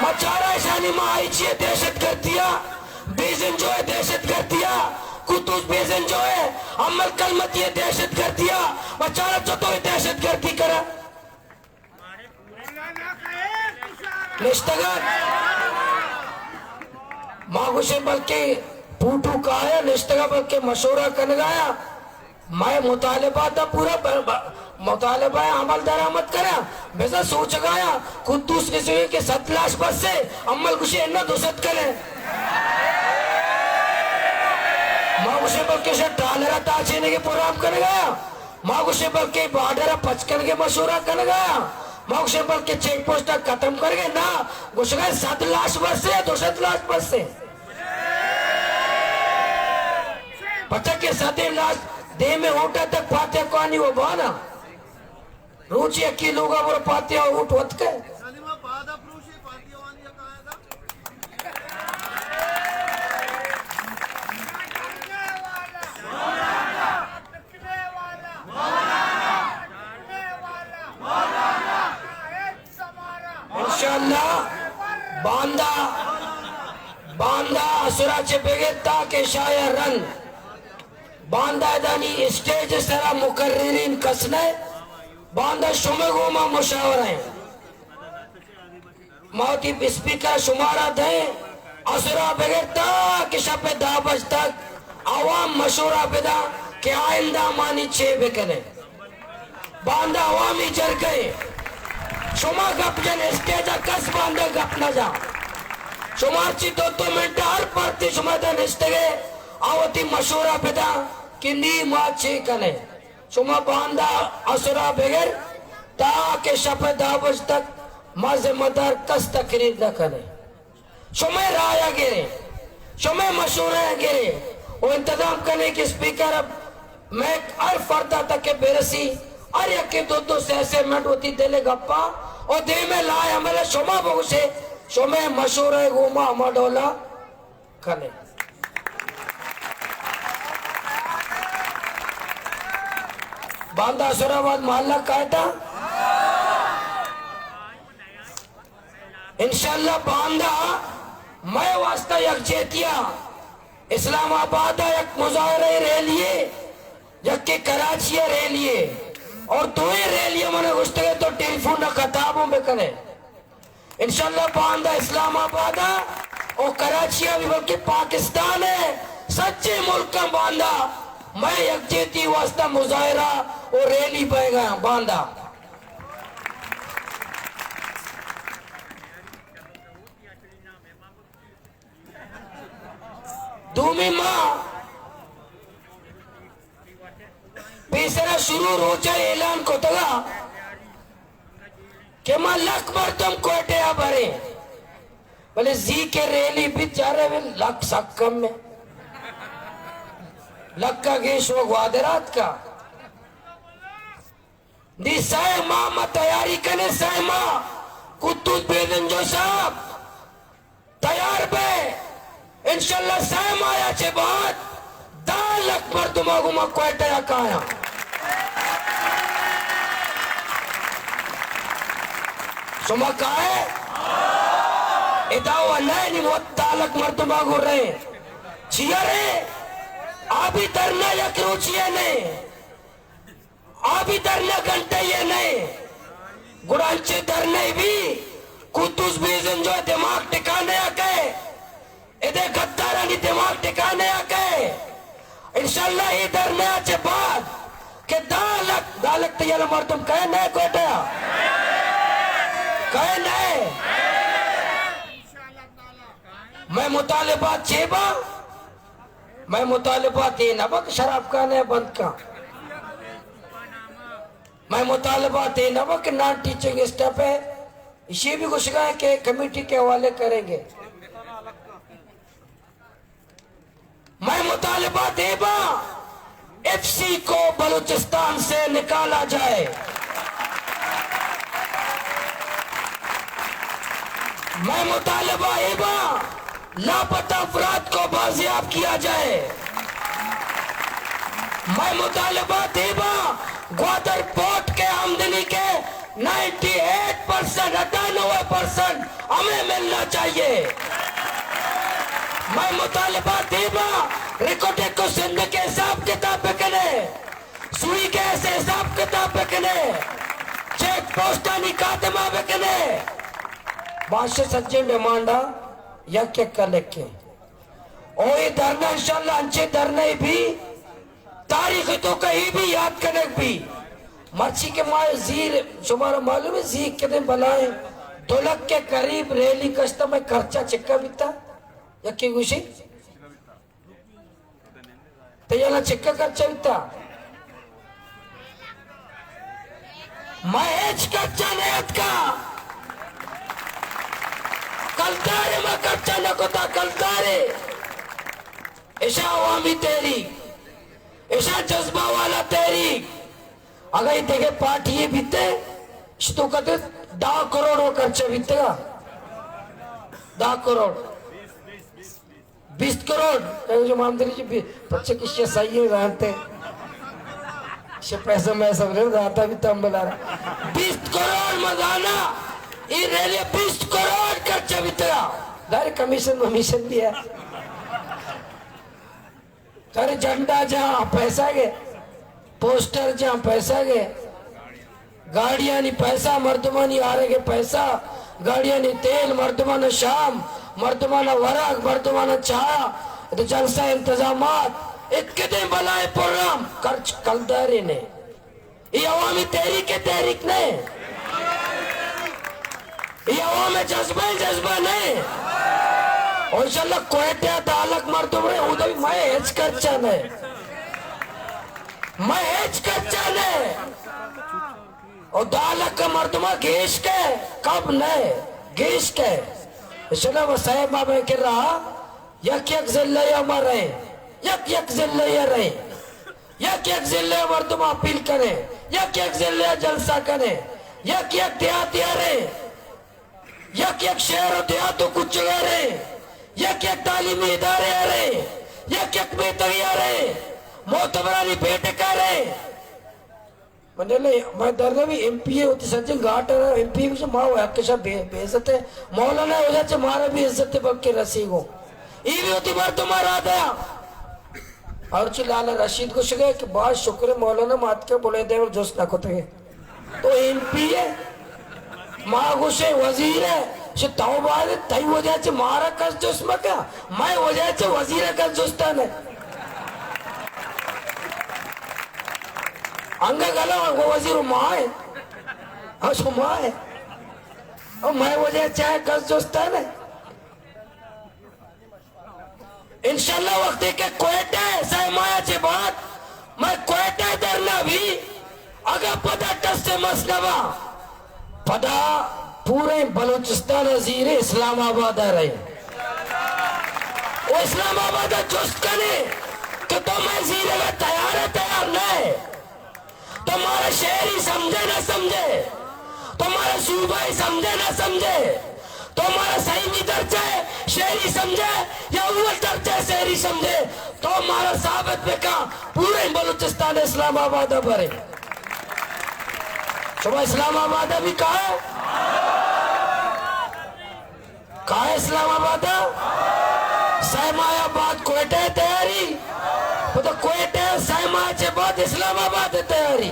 S4: मचारा शानी माँ आई चाहिए दहशत कर दिया बेजन जो है दहशत कर दिया कुतुब बेजन जो है अमल कलमत ये दहशत कर दिया मचारा जो तो दहशत गर्दी करा निष्ठगत मागुशे बल्कि पूटू का है निष्ठगा बल्कि मशूरा कर गया मैं मुतालिबा था पूरा मुतालिबा अमल दरामद करा वैसा सोच गया कुद्दूस के 7 लाख बस से अमल कुछ इन्ना दुसत करे मागुशे बल्कि से टालरा ताचेने के प्रोग्राम कर गया मागुशे बल्कि बॉर्डर 55 के मशूरा कर गया मागुशे बल्कि चेक पोस्ट खत्म कर गए ना घुस गए 7 लाख बस से 200 लाख बस से पता के 7 लाख दे में होटा तक पाते कहानी वो बाना रुचि की लोग और पाते उठ होत के इंशाल्लाह बांदा असुराचे बेगेता के शायर रन बांदा दानी स्टेज सरा मुकर्रिरीन कसने बांदा शुमे गोमा मुशावरे मौती स्पीकर शुमारा दे असुरा बेगेता के शपे 10 बज तक आवाम मशूरा बिदा के आइंदा मानी 6 बेकने बांदा आवामी जर गए शुमा गप जन स्टेज कस बांदा गप न जा शुमारची 2 मिनट हर पार्टी शुमा दन स्टेगे आवती मशूरा बिदा किंदी माँ 6 कने शुमा बांदा असुरा बगैर ताके शपे 10 बज तक मजे मदार कस तकरीर न करे शुमे राया गिरे शुमे मशूरा गिरे वो इंतजाम करने की स्पीकर अब मैं हर फर्दा तक के बेरसी और यके 2 से मिनट होती देले गप्पा और दे में लाया मेरे शुमा बहु से शुमे मशूरा घूमा मडोला कने बांदा सुराबाद मोहल्ला कहता इंशाल्लाह बांदा मैं वास्ता यकजेतिया इस्लामाबाद एक मुजाहरे रैलिए यके कराची रैलिए और 2 रैलियां मैंने गुस्ते तो टेलीफोन खताबों में करे इंशाल्लाह बांदा इस्लामाबाद और कराची भी बल्कि पाकिस्तान है सच्चे मुल्क का बांदा मैं यकजेती वास्ता मुजाहरा और रैली बह गया बांदा दूमी माँ बेसरा शुरू रोचा ऐलान को तगा कि मां लख बार तुम कोटे आ भरे बोले जी के रैली भी जा रहे लख सक्कम में लक्का गेश वो ग्वादरात का दी साय माँ तैयारी करने साय माँ कुतुब बेदंजो साहब तैयार पे इंशाल्लाह साम आया छे बाद 10 लाख मर्दमा गुमा क्वेटा काया सुमा काए इदावा नहीं मुत्तालक मर्दमा गु रहे चियरे आबी तरना या क्यों चिये नहीं आबी तरना घंटे ये नहीं गुरांचे धरने भी कुतुस बीजन जो दिमाग टिकाने आके इधे गद्दारा नी दिमाग टिकाने आके इंशाल्लाह ये धरने आचे बाद के दालक तैयार मर्दम कहे नहीं कोटा कहे नहीं मैं मुतालिबात चेबा मैं मुतालिबात ये ना बक शराब का नहीं बंद का मैं मुतालिबात ये ना बक नॉन टीचिंग स्टाफ है इसे भी कुछ कहा कि कमेटी के हवाले करेंगे मैं मुतालिबा देबा एफसी को बलूचिस्तान से निकाला जाए मैं मुतालिबा देबा लापता अफराद को बाजियाब किया जाए मैं मुतालिबा देबा ग्वादर पोर्ट के आमदनी के 98% हमें मिलना चाहिए मैं मुतालिबा देबा रिकॉर्ड को सिंध के हिसाब किताब पे कने सुई के ऐसे हिसाब किताब पे कने चेक पोस्टा निकातमा पे कने बादशाह सच्चे डिमांडा यक कर लेके और ये धरना इंशाल्लाह अंचे धरने भी तारीख तो कहीं भी याद करने भी मर्ची के माए जीर तुम्हारा मालूम है जी कितने बनाए 2 लाख के करीब रैली कस्टम में खर्चा चिक्का बिता यकी खुशी तो ये चिक्का खर्चा बिता महेश खर्चा नहीं का कलतारे में खर्चा न कोता कलतारे ऐसा अवामी तेरी ऐसा जज्बा वाला तेरी अगर देखे पार्टी ये बीते तो कहते 10 करोड़ वो खर्चा बीतेगा 10 करोड़ 20 करोड़ जो मामदरी जी बच्चे किसी सही है जानते पैसा मैं सब रहता भी तम बना 20 करोड़ मजाना ये रैली 20 करोड़ खर्चा बीतेगा दारे कमीशन भी है तारे झंडा जहाँ पैसा गए पोस्टर जहाँ पैसा गए गाड़ियां नहीं पैसा मर्दमानी आ रहे पैसा गाड़ियां नहीं तेल मर्दमान शाम मर्दमान वरक मर्दमान चाह तो जलसा इंतजामात एक कितने बनाए प्रोग्राम खर्च कलदारी ने ये अवामी तहरीक ने ये अवामी जज्बा नहीं और इंशाल्लाह कोयटे दालक मर्दम रहे उधर भी मैं हेज खर्चा नहीं और दालक का मर्दमा गेश के कब नहीं गेश के इसलिए वो साहेब बाबा कह रहा यक जिले मरे यक जिले रहे यक जिले मर्दमा अपील करे यक जिले जलसा करे यक देहात रहे यक शहर देहात कुछ रहे यक तालीमी इदारे आ रहे यक बेहतरी आ रहे मोतबरानी बेटे का रहे म्हणजे मैं दरने भी एमपी होती सज्जन घाट एमपी से माँ हक्का बेइज्जत है मौलाना हो जाते मारा भी इज्जत बक्के रसीद को ये भी होती बार तुम्हारा दया और लाला रशीद को शिकाय कि बहुत शुक्र है मौलाना मात के बोले दे जोश ना को तो एमपी है माँ गुस्से वजीर है से तौबाद तई हो जाए मारा कस जोश में क्या मैं हो जाए वजीर कस जोस्तान है अंगा गला वो वजीर माँ है सो माँ है और मैं वो चाहे कस दोस्तान है इंशाल्लाह वक्त के कोयटे सहमाया के बाद मैं कोयटे धरना भी अगर पदा टस से मसलवा पदा पूरे बलूचिस्तान अजीर इस्लामाबाद आ रहे वो इस्लामाबाद जोस्त करे तो मैं जीरे में तैयार नहीं तुम्हारा शहरी समझे ना समझे तो हमारा सूबा ही समझे ना समझे, तो हमारा सही दर्जा है शहरी समझे या अव्वल दर्जा है शहरी समझे, तो हमारा साबित पे का पूरे बलूचिस्तान इस्लामाबाद भरे। सुबह इस्लामाबाद अभी कहा है इस्लामाबाद, सहमायाबाद कोयटा तैयारी, तो कोयटा सहमाचे बाद इस्लामाबाद तैयारी।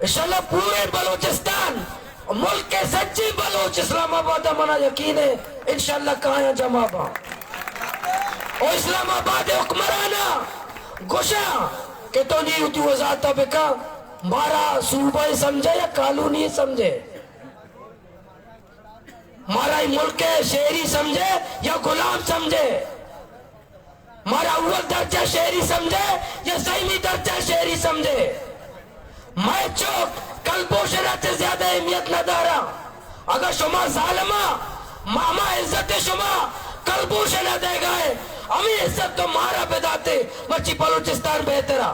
S4: इंशाल्लाह पूरे बलूचिस्तान मुल्क के सच्ची बलूच इस्लामाबाद मना यकीन है इंशाल्लाह कहाँ जमा बा। और इस्लामाबाद हुक्मराना गुशा के तो नहीं होती वजात बेका मारा सूबा ही समझे या कानूनी समझे, मारा ही मुल्क है शहरी समझे या गुलाम समझे, मारा अव्वल दर्जा शहरी समझे या सही दर्जा शहरी समझे। मैं चौक कलपोशना से ज्यादा अहमियत न दारा, अगर शुमा जालमा मामा इज्जत शुमा कलपोशना देगा है हमें इज्जत तो मारा बेदाते मच्छी बलूचिस्तान बेहतरा,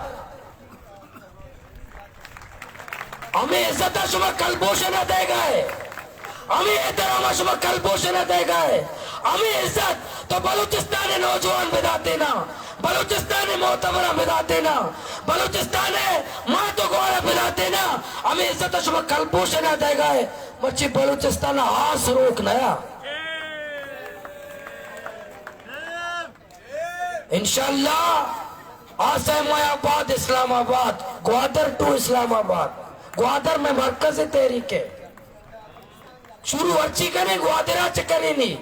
S4: हमें इज्जत शुमा कलपोशना देगा है, हमें एहतराम शुमा कलपोशना देगा है, हमें इज्जत तो बलूचिस्तान नौजवान बेदाते ना, बलूचिस्तान मोहतबरा बिदाते ना, बलूचिस्तान माँ तो गौरा बिदाते ना, हमें इज्जत शुभ कलपोषण देगा है मच्छी बलूचिस्तान हास रोक नया। इंशाल्लाह आसमायाबाद इस्लामाबाद ग्वादर टू इस्लामाबाद, ग्वादर में मरकज तहरीक है शुरू अच्छी करे ग्वादरा चकरे नहीं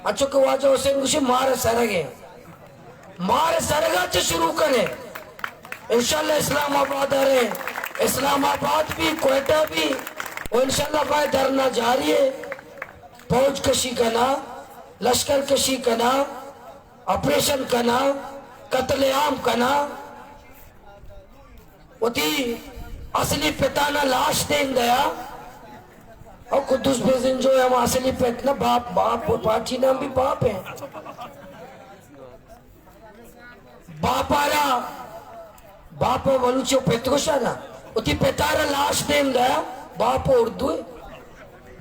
S4: अच्छो के वाजो हुसैन गुशी मार सरगे मार सरगा से शुरू करें इंशाल्लाह। इस्लामाबाद अरे इस्लामाबाद भी कोयटा भी और इंशाल्लाह भाई धरना जारी है, फौज कशी करना, लश्कर कशी करना, ऑपरेशन करना, कत्लेआम करना, उती असली पिताना लाश देन गया और कुद्दूस बेजिन जो है हम असली पिता बाप बाप पाची नाम भी बाप है, बापारा बाप बलूचो पेतकोशाना उती पेतारा लाश देन गया बाप उर्दू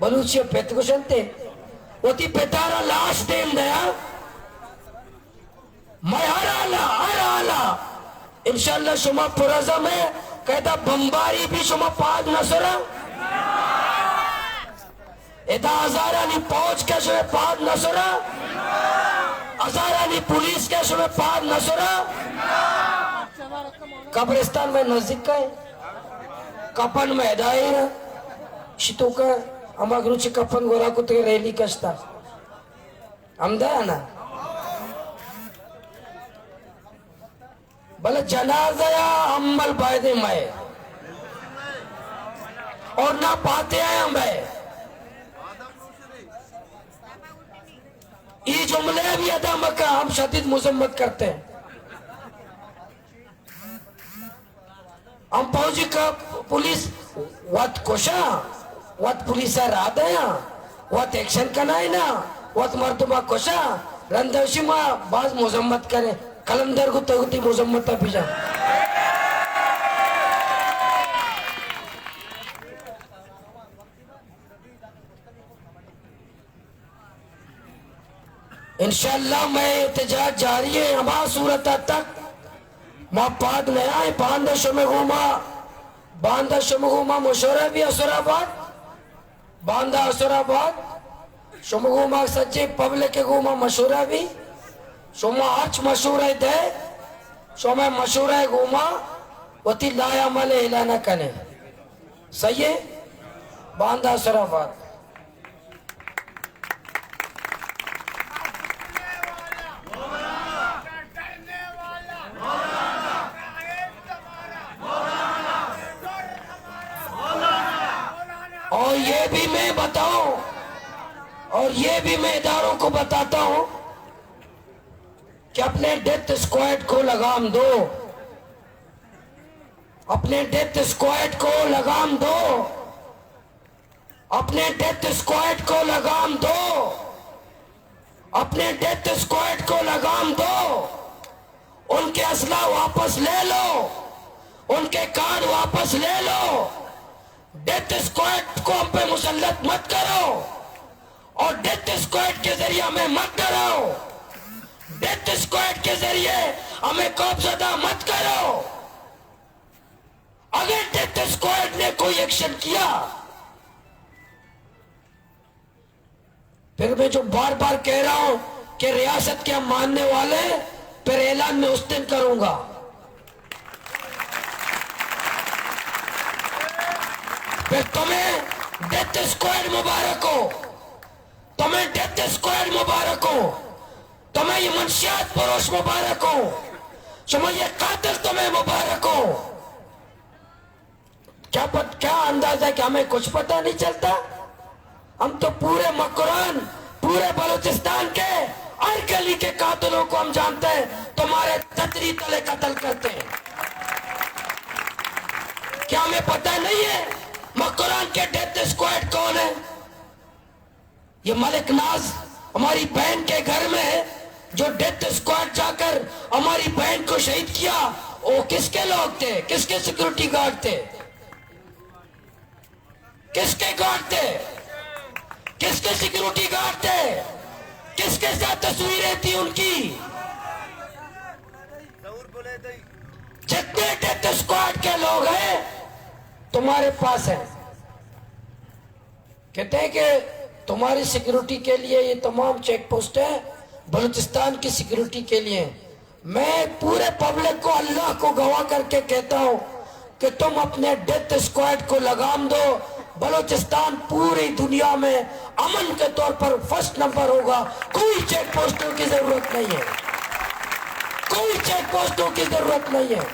S4: बलूचियो पेतकोशन ते उती पेतारा लाश देन गया मैं हर आला इंशाल्लाह शुमा पुरजा में कहता बम्बारी भी शुमा पाद नसरा इदा हजारानी पहुंच के शुमे पाद नसरा हजारानी पुलिस के शुमे पाद नसरा कब्रिस्तान में नजदीक का है कपन में दायरा शितु का अमागरुचि कपन गोरा कुत्ते रैली कस्ता हमदा ना भले जनाजा या अम्मल बायदे में और ना पाते आए हमें ये जुमले भी अदा मक्का हम शदीद मुजम्मत करते हैं। हम फौजी का पुलिस वत कोशा वत पुलिस राधया वत एक्शन कनाई ना वत मर्दुमा कोशा रंदवशी माँ बाज मुजम्मत करे कलंदर को तगती मुजम्मत पिजा इंशाल्लाह मैं एहतजाज जारी है हमारा सूरत तक माँ पाद नया है बांदा शमगुमा मशोरा भी असुराबाद बांदा असुराबाद शमगुमा सच्चे पब्लिक के गुमा मशूरा भी सोमा अर्च मशहूर है दे सोमा मशहूर है गुमा वती लाया मले हिलाना कने सही है बांदा असुराबाद और ये भी मैं बताऊं और ये भी मैं इदारों को बताता हूं कि अपने डेथ स्क्वाड को लगाम दो, अपने डेथ स्क्वाड को लगाम दो, अपने डेथ स्क्वाड को लगाम दो, अपने डेथ स्क्वाड को लगाम दो, उनके असला वापस ले लो, उनके कार्ड वापस ले लो। डेथ स्क्वाड को हम पे मुसल्लत मत करो और डेथ स्क्वाड के जरिए हमें मत डराओ। डेथ स्क्वाड के जरिए हमें खौफजदा मत करो। अगर डेथ स्क्वाड ने कोई एक्शन किया, फिर मैं जो बार बार कह रहा हूं कि रियासत के हम मानने वाले, फिर ऐलान में उस दिन करूंगा। फिर तुम्हें डेथ स्क्वाड मुबारक हो, तुम्हें डेथ स्क्वाड मुबारक हो, तुम्हें ये मंशियात फरोश मुबारक हो, तुम्हें ये कातिल तुम्हें मुबारक हो। क्या अंदाजा है कि हमें कुछ पता नहीं चलता? हम तो पूरे मकरान, पूरे बलूचिस्तान के हर गली के कातिलों को हम जानते हैं, तुम्हारे छतरी तले कत्ल करते हैं। क्या हमें पता नहीं है मकरान के डेथ स्क्वाड कौन है? ये मलिक नाज हमारी बहन के घर में जो डेथ स्क्वाड जाकर हमारी बहन को शहीद किया, वो किसके लोग थे? किसके सिक्योरिटी गार्ड थे? किसके गार्ड थे? किसके सिक्योरिटी गार्ड थे? किसके साथ तस्वीरें थी उनकी? जितने डेथ स्क्वाड के लोग हैं तुम्हारे पास है, कहते हैं कि तुम्हारी सिक्योरिटी के लिए ये तमाम चेक पोस्ट है, बलूचिस्तान की सिक्योरिटी के लिए। मैं पूरे पब्लिक को, अल्लाह को गवाह करके कहता हूं कि तुम अपने डेथ स्क्वाड को लगाम दो। बलूचिस्तान पूरी दुनिया में अमन के तौर पर फर्स्ट नंबर होगा। कोई चेक पोस्टों की जरूरत नहीं है, कोई चेक पोस्टों की जरूरत नहीं है।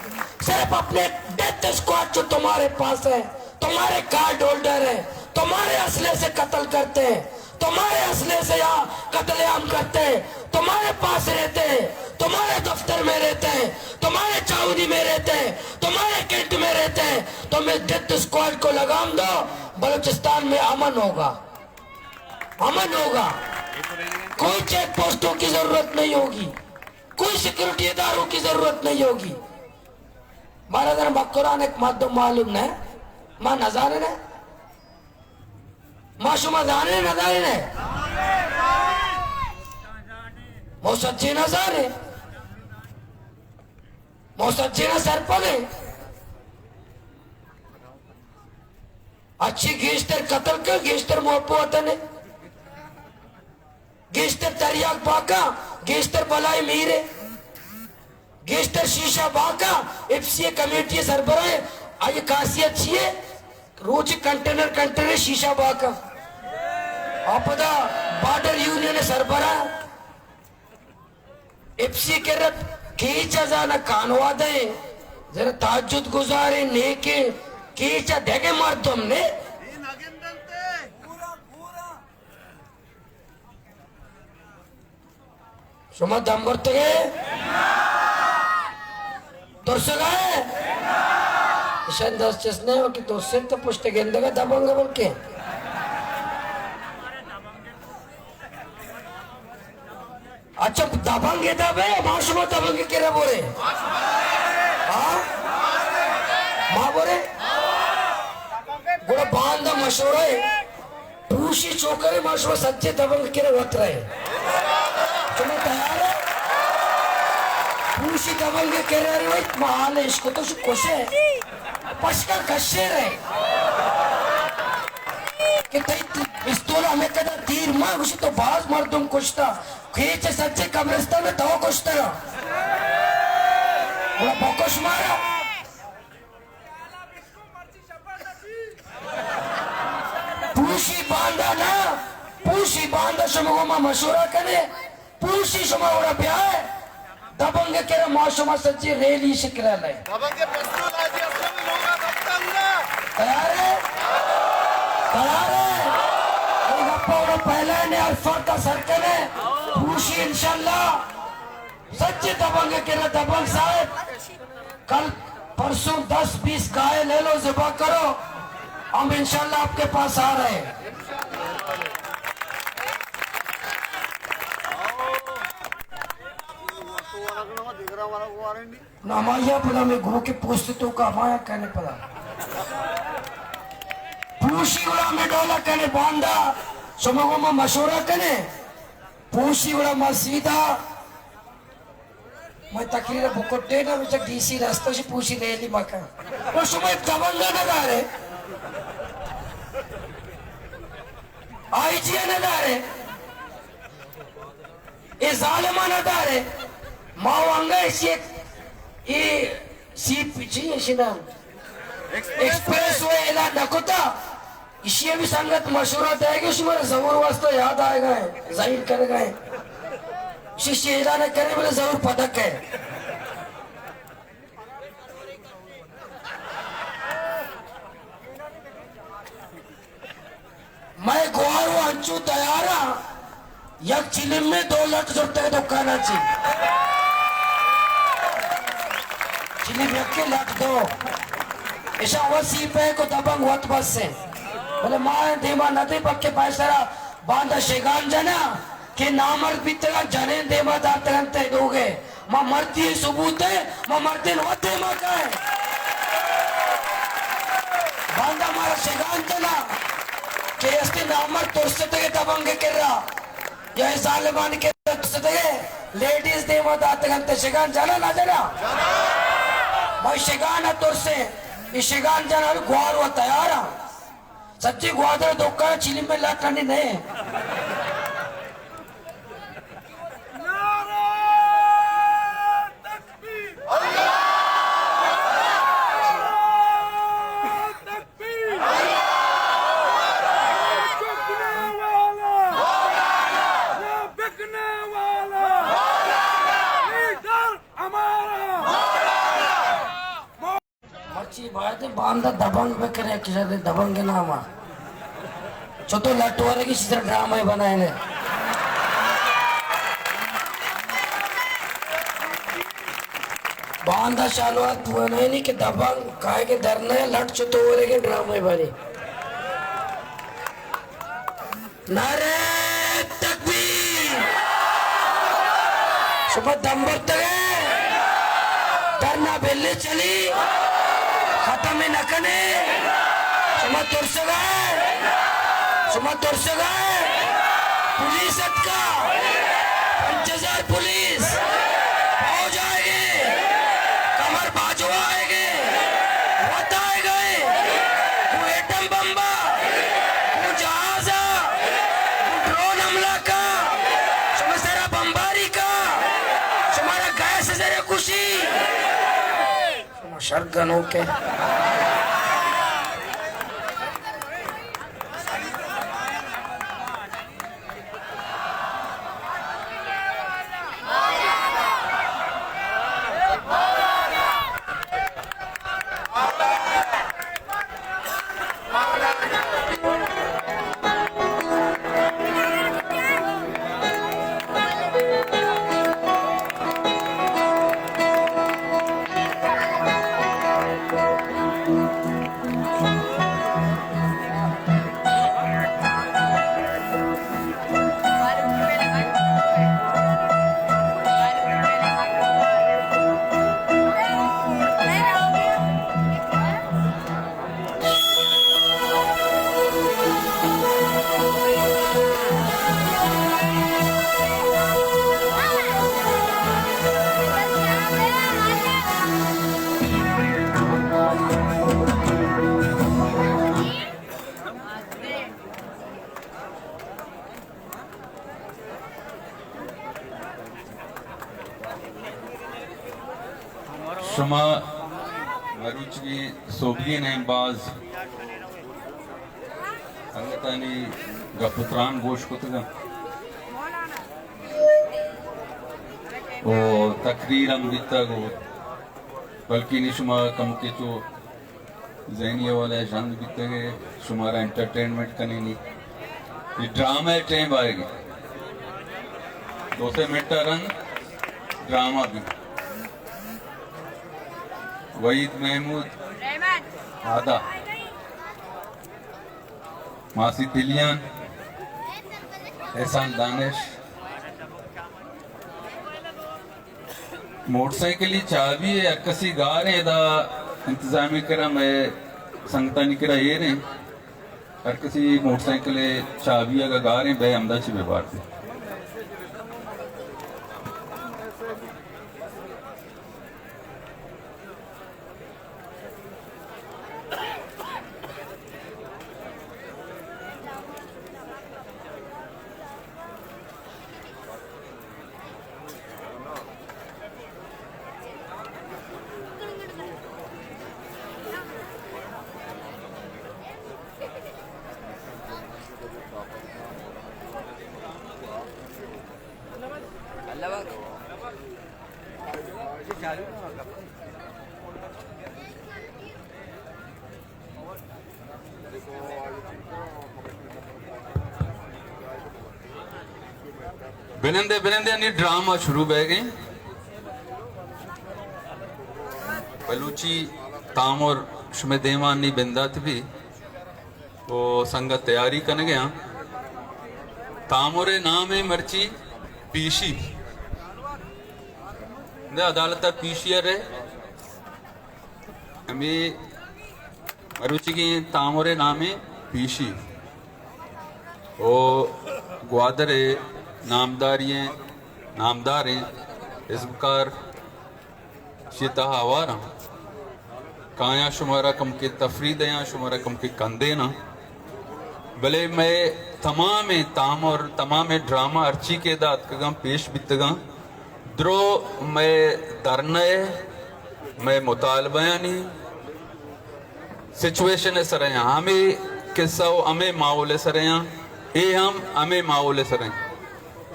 S4: सिर्फ अपने डेथ स्क्वाड जो तुम्हारे पास है, तुम्हारे कार्ड होल्डर है, तुम्हारे असले से कत्ल करते हैं, तुम्हारे असले से यहाँ कत्लेआम करते हैं, तुम्हारे पास रहते हैं, तुम्हारे दफ्तर में रहते हैं, तुम्हारे चाउनी में रहते हैं, तुम्हारे कैंट में रहते हैं। तुम इस डेथ स्क्वाड को लगाम दो, बलूचिस्तान में अमन होगा, अमन होगा। कोई चेक पोस्टों की जरूरत नहीं होगी, कोई सिक्योरिटी इदारों की जरूरत नहीं होगी। महाराज मक्कुरान एक माध्यम मालूम है, मां नजारे ने माशुमा जाने नजारे ने मौसज्जी नजारे मौसज्जी न सरपने अच्छी गेस्टर कत्ल कर गेस्टर मोहब्बत ने गेस्टर तरियाक बाका गेस्टर बलाई मीरे गेस्टर शीशा बाका एफसीए कमेटी सरबराह आये खासियत छिए रोज कंटेनर शीशा बाका आपदा बॉर्डर यूनियन सरबराह एफसी के रत कीचा जाना कानवा दे जरा ताजुद गुजारे नेके कीचा देगे मार तुमने शुमा दंबर तगे तोरसगाए ईशान दस चस्ने हो कि तोरसे तो पुष्ट गेंदगा दबंगा बोल के अच्छा दबंगे दबे माशुमा दबंगे केरे बोले हाँ माँ बोले गोड़ा बांधा मशहूर है पूशी चौकरे माशुमा सच्चे दबंग केरे वक्त रहे तुम्हें तैयार है पूशी दबंगे केरे रहे महाल है इसको तो कोशे पश्का कश्ये रहे कि पिस्तौल हमें कदा तीर मार उसे तो बाज मर्दुम कुछ था खींचे सच्चे कब्रिस्तान में दवा कुछ तरह वो बकोश मारा पूशी बांधा ना पूशी बांधा शुमा मशूरा करे पूशी शुमा उड़ा ब्याह दबंगे केरा माशुमा सच्ची रेली शिकरा ले तैयार है तैयार है पहले ने अल्फा का सर्कल है पूशी इंशाल्लाह सच्चे दबंगे के लिए दबंग साहब कल परसों 10-20 गाय ले लो ज़िबा करो हम इंशाल्लाह आपके पास आ रहे हैं Namanya pula me guru ke post to ka maya कहने पड़ा पूशी वाला में डोला कहने बांधा समूह में मशवरा कहने पूशी वाला मस्जिदा मैं तकरीर बुकोटे ना मुझे डीसी रास्ते से पूछी ले ली मका वो समय दबंगा लगा रहे आईजी लगा रहे ये जालिमा लगा रहे मावांगा इसी ये सी पीछे इसी ना एक्सप्रेस वे इला नकोता इसी भी संगत मशवरा देगी उसमें जरूर वास्ता याद आएगा जाहिर करेगा शिष्य ऐलान करे बोले जरूर पदक है मैं ग्वार अंचू तैयारा यक चिलिम में 2 लाख जोड़ते हैं दुकानाची चिलिम यक के लाख 2 ऐसा वसी पे को दबंग वत बस से बोले माँ देवा नदी पक्के पैसा बांधा शेगान जना के नामर्द बितरा जने देवा दातरंते दोगे मां मरती है सबूत है मां मरते नवते मां का है बांधा मारा शेगान चला के इसके नामर्द तोड़ते के दबंगे कर रहा यह जालिमान के तोड़ते लेडीज देवा दातरंते शेगान जाना ना जाना भाई शेगान तोड़से ये शेगान जाना ग्वार हुआ तैयार सच्ची ग्वादर दोका चिली में लाटनी नहीं बांधा दबंग पे करे किसी दबंग के नाम छोटो लटवारे की तरह ड्रामा बनाए ने बांधा चालुआत बनाए नहीं कि दबंग काहे के डरना है लट छोटो वाले के ड्रामा बने नारे तकबीर सुबह दम्बर तक डरना बेले चली खत्म न कने सुमा तुरसे गए पुलिस का 5000 पुलिस हो जाएगी कमर बाजू आएगी बताए गए तू एटम बम्बा तू जहाजा तू ड्रोन हमला का सुमा सारा बम्बारी का तुम्हारा गैस जरे खुशी सुमा शर्गनों के
S6: शमा मरुचगी सोबियन बाज अंगतानी गपुत्रान गोश कुतगा ओ तकरीर हम बिता गो बल्कि निशमा कम के तो ज़हनिया वाला जंग बिता गए शुमारा एंटरटेनमेंट करने नहीं ये ड्रामा टाइम आएगी 2 मिनट रंग ड्रामा भी वहीद महमूद आदा मासी दिलियान एहसान दानिश मोटरसाइकिल ही चाबी है कसी गारे दा इंतजाम करा मैं संगता नहीं करा ये ने हर किसी मोटरसाइकिल चाबी अगर गारे बे अमदा ची व्यवहार थे बिनंदे बिनंदे अन्य ड्रामा शुरू बह गए बलूची ताम और शुमे देवान नी बिंदात भी वो संगत तैयारी करने गया तामोरे नाम है मर्ची पीशी ने अदालत पीशियर है हमें मरुचि की तामोरे नाम है पीशी ओ ग्वादर है नामदार हैं इज़्कार शिता हवारा काया शुमारा कम के तफरीद या शुमारा कम के कंदे ना भले मैं तमाम ताम और तमाम ड्रामा अर्ची के दात का पेश बितगा द्रो मैं दरने मैं मुतालबयानी सिचुएशन सर हमें किस्सा हमें माहौल सर ए हम हमें माहौल सर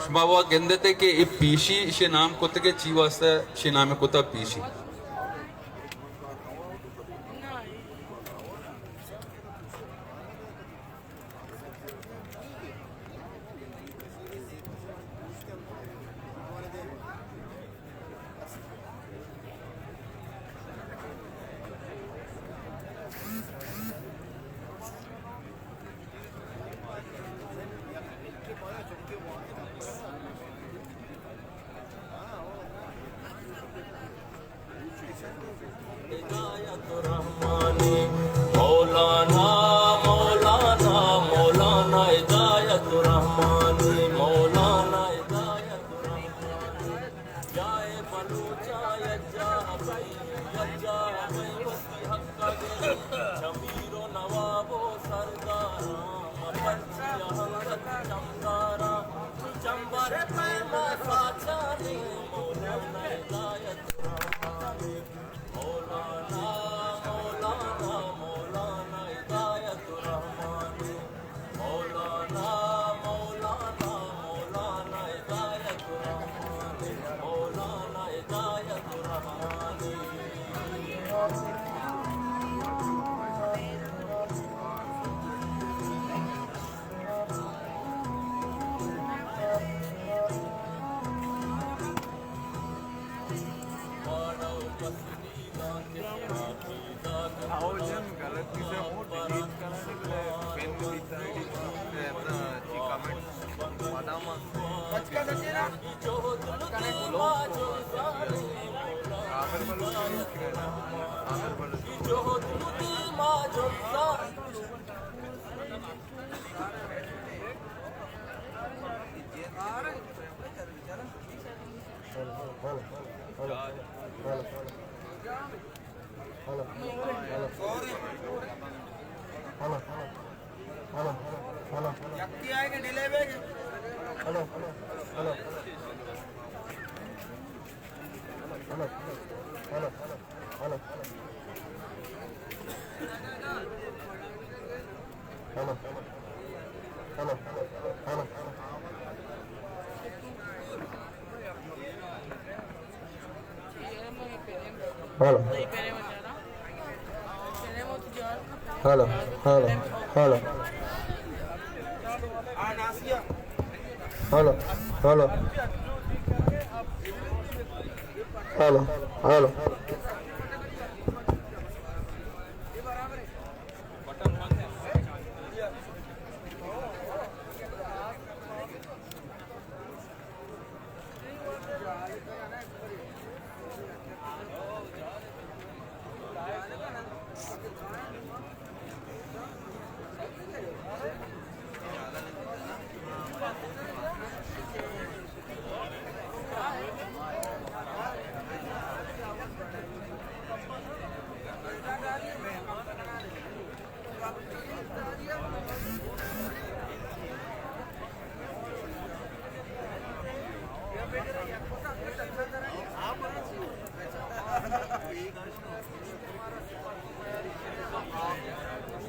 S6: शुमावा गेंदते के ए पीशी शे नाम कुत्ते के ची वास्ता शे नाम कुत्ता पीशी
S3: Hello. Hello. Hello. Hello. Hello. Hello. Hello. Hello.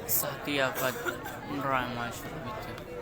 S7: Satya Kat Rama Shurvita.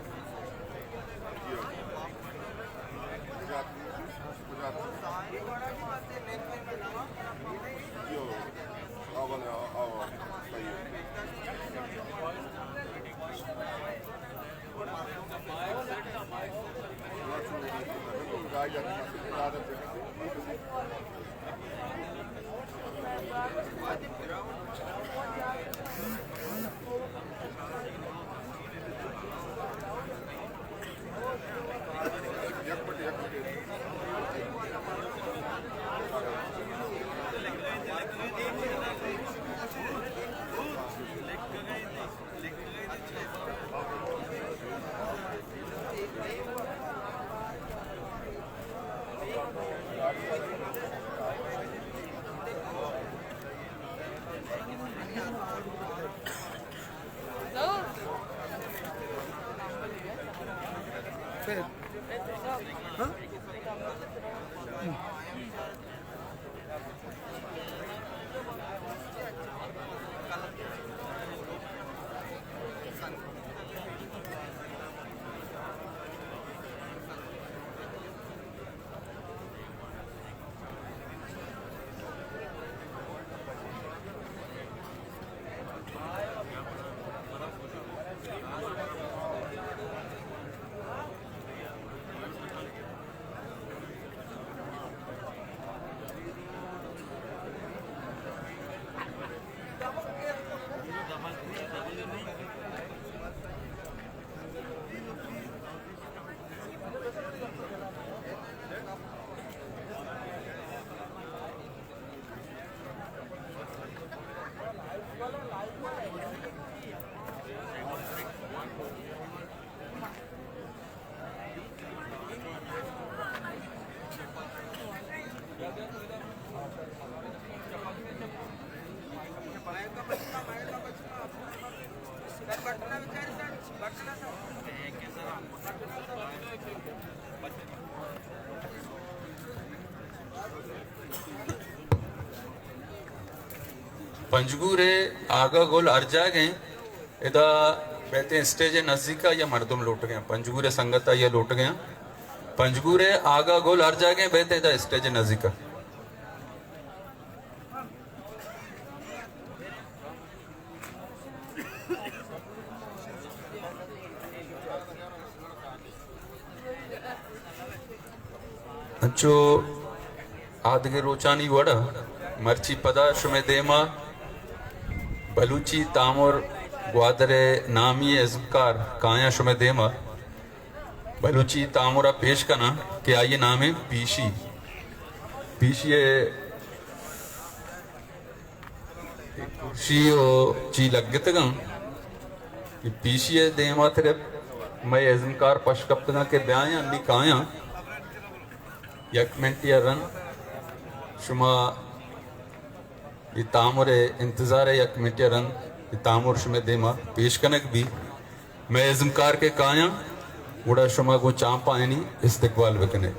S6: पंजगुरे आगा गोल अर्जा गए इदा बेहते स्टेज नजदीका या मर्दुम लौट गए पंजगुरे संगत ये लौट गया पंजगुरे आगा गोल अर्जा गए बेहते इदा स्टेज नजदीका अच्छो आदगे रोचानी वड़ा मर्ची पदा शुमे देमा बलूची तामुर ग्वादरे नामी एजकार काया शुमे देमा बलूची तामुरा पेश करना कि आइए नाम है पीशी पीशी शीओ ची लगत गं कि पीशी देमा तेरे मैं एजमकार पशकप्तना के ब्याया लिखाया यक मिनट या रन शुमा ये तामुरे इंतजार है यक मिनट या रन ये तामुर शुमे देमा पेश कनक भी मैं एजमकार के काया उड़ा शुमा को चांपा है नहीं इस्तिकबाल बकने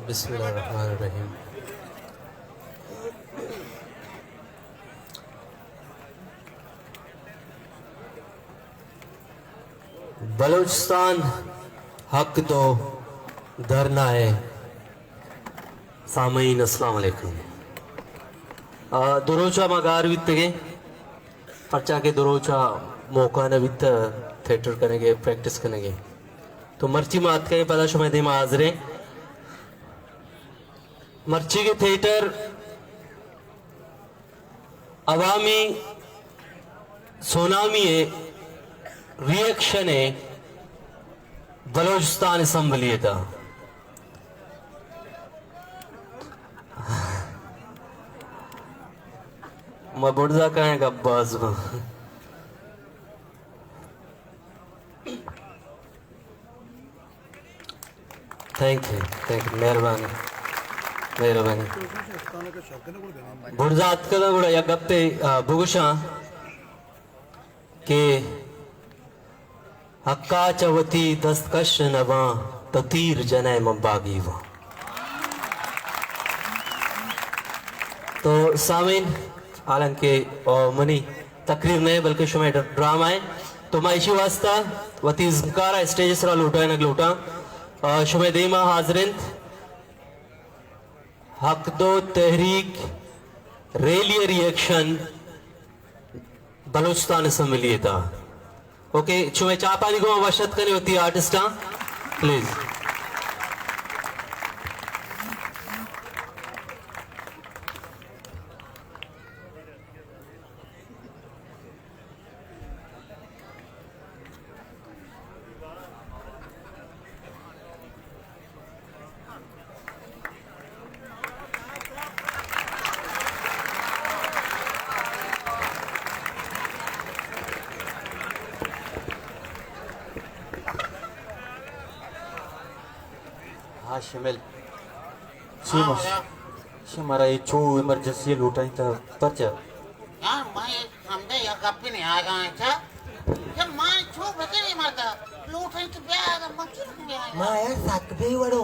S8: बिस्मिल्लाहिर्रहमानिर्रहीम। बलूचिस्तान हक दो धरना है। सामईन अस्सलाम वालेकुम। दरोचा मगार वित्तगे पर्चा के दरोचा मौका न वित्त थिएटर करेंगे प्रैक्टिस करेंगे तो मर्ची मात के पता शुमे दे माजरे मर्ची के थिएटर अवामी सोनामी है रिएक्शन है बलूचिस्तान असम्बली था मैं बुढ़ा कहें गब्बास थैंक यू मेहरबानी मेहरबानी बुढ़ा अत्कदा गुड़ा या गप्पे बुगुशा के हक्का चवती दस्तकश नवा ततीर जने मबागी वा। तो सामीन हालांकि मनी तकरीर नहीं बल्कि शुमे ड्रामा है तो मैं इसी वास्ता वती ज़कारा स्टेज सरा लूटा है नगलूटा शुमे दीमा हाजरिन हक दो तहरीक रेलिय रिएक्शन बलूचिस्तान असम्बली था। ओके शुमे चापाली को वशत करनी होती है आर्टिस्टा प्लीज। हाँ शिमिल हमारा ये छो इमरजेंसी लूटाई था पर्चा
S9: यार मैं हमने या कभी नहीं आएगा अच्छा जब मैं छो बचे नहीं मरता लूटाई तो ब्याह का मक्खी नहीं आएगा
S2: माँ यार साक बेवड़ो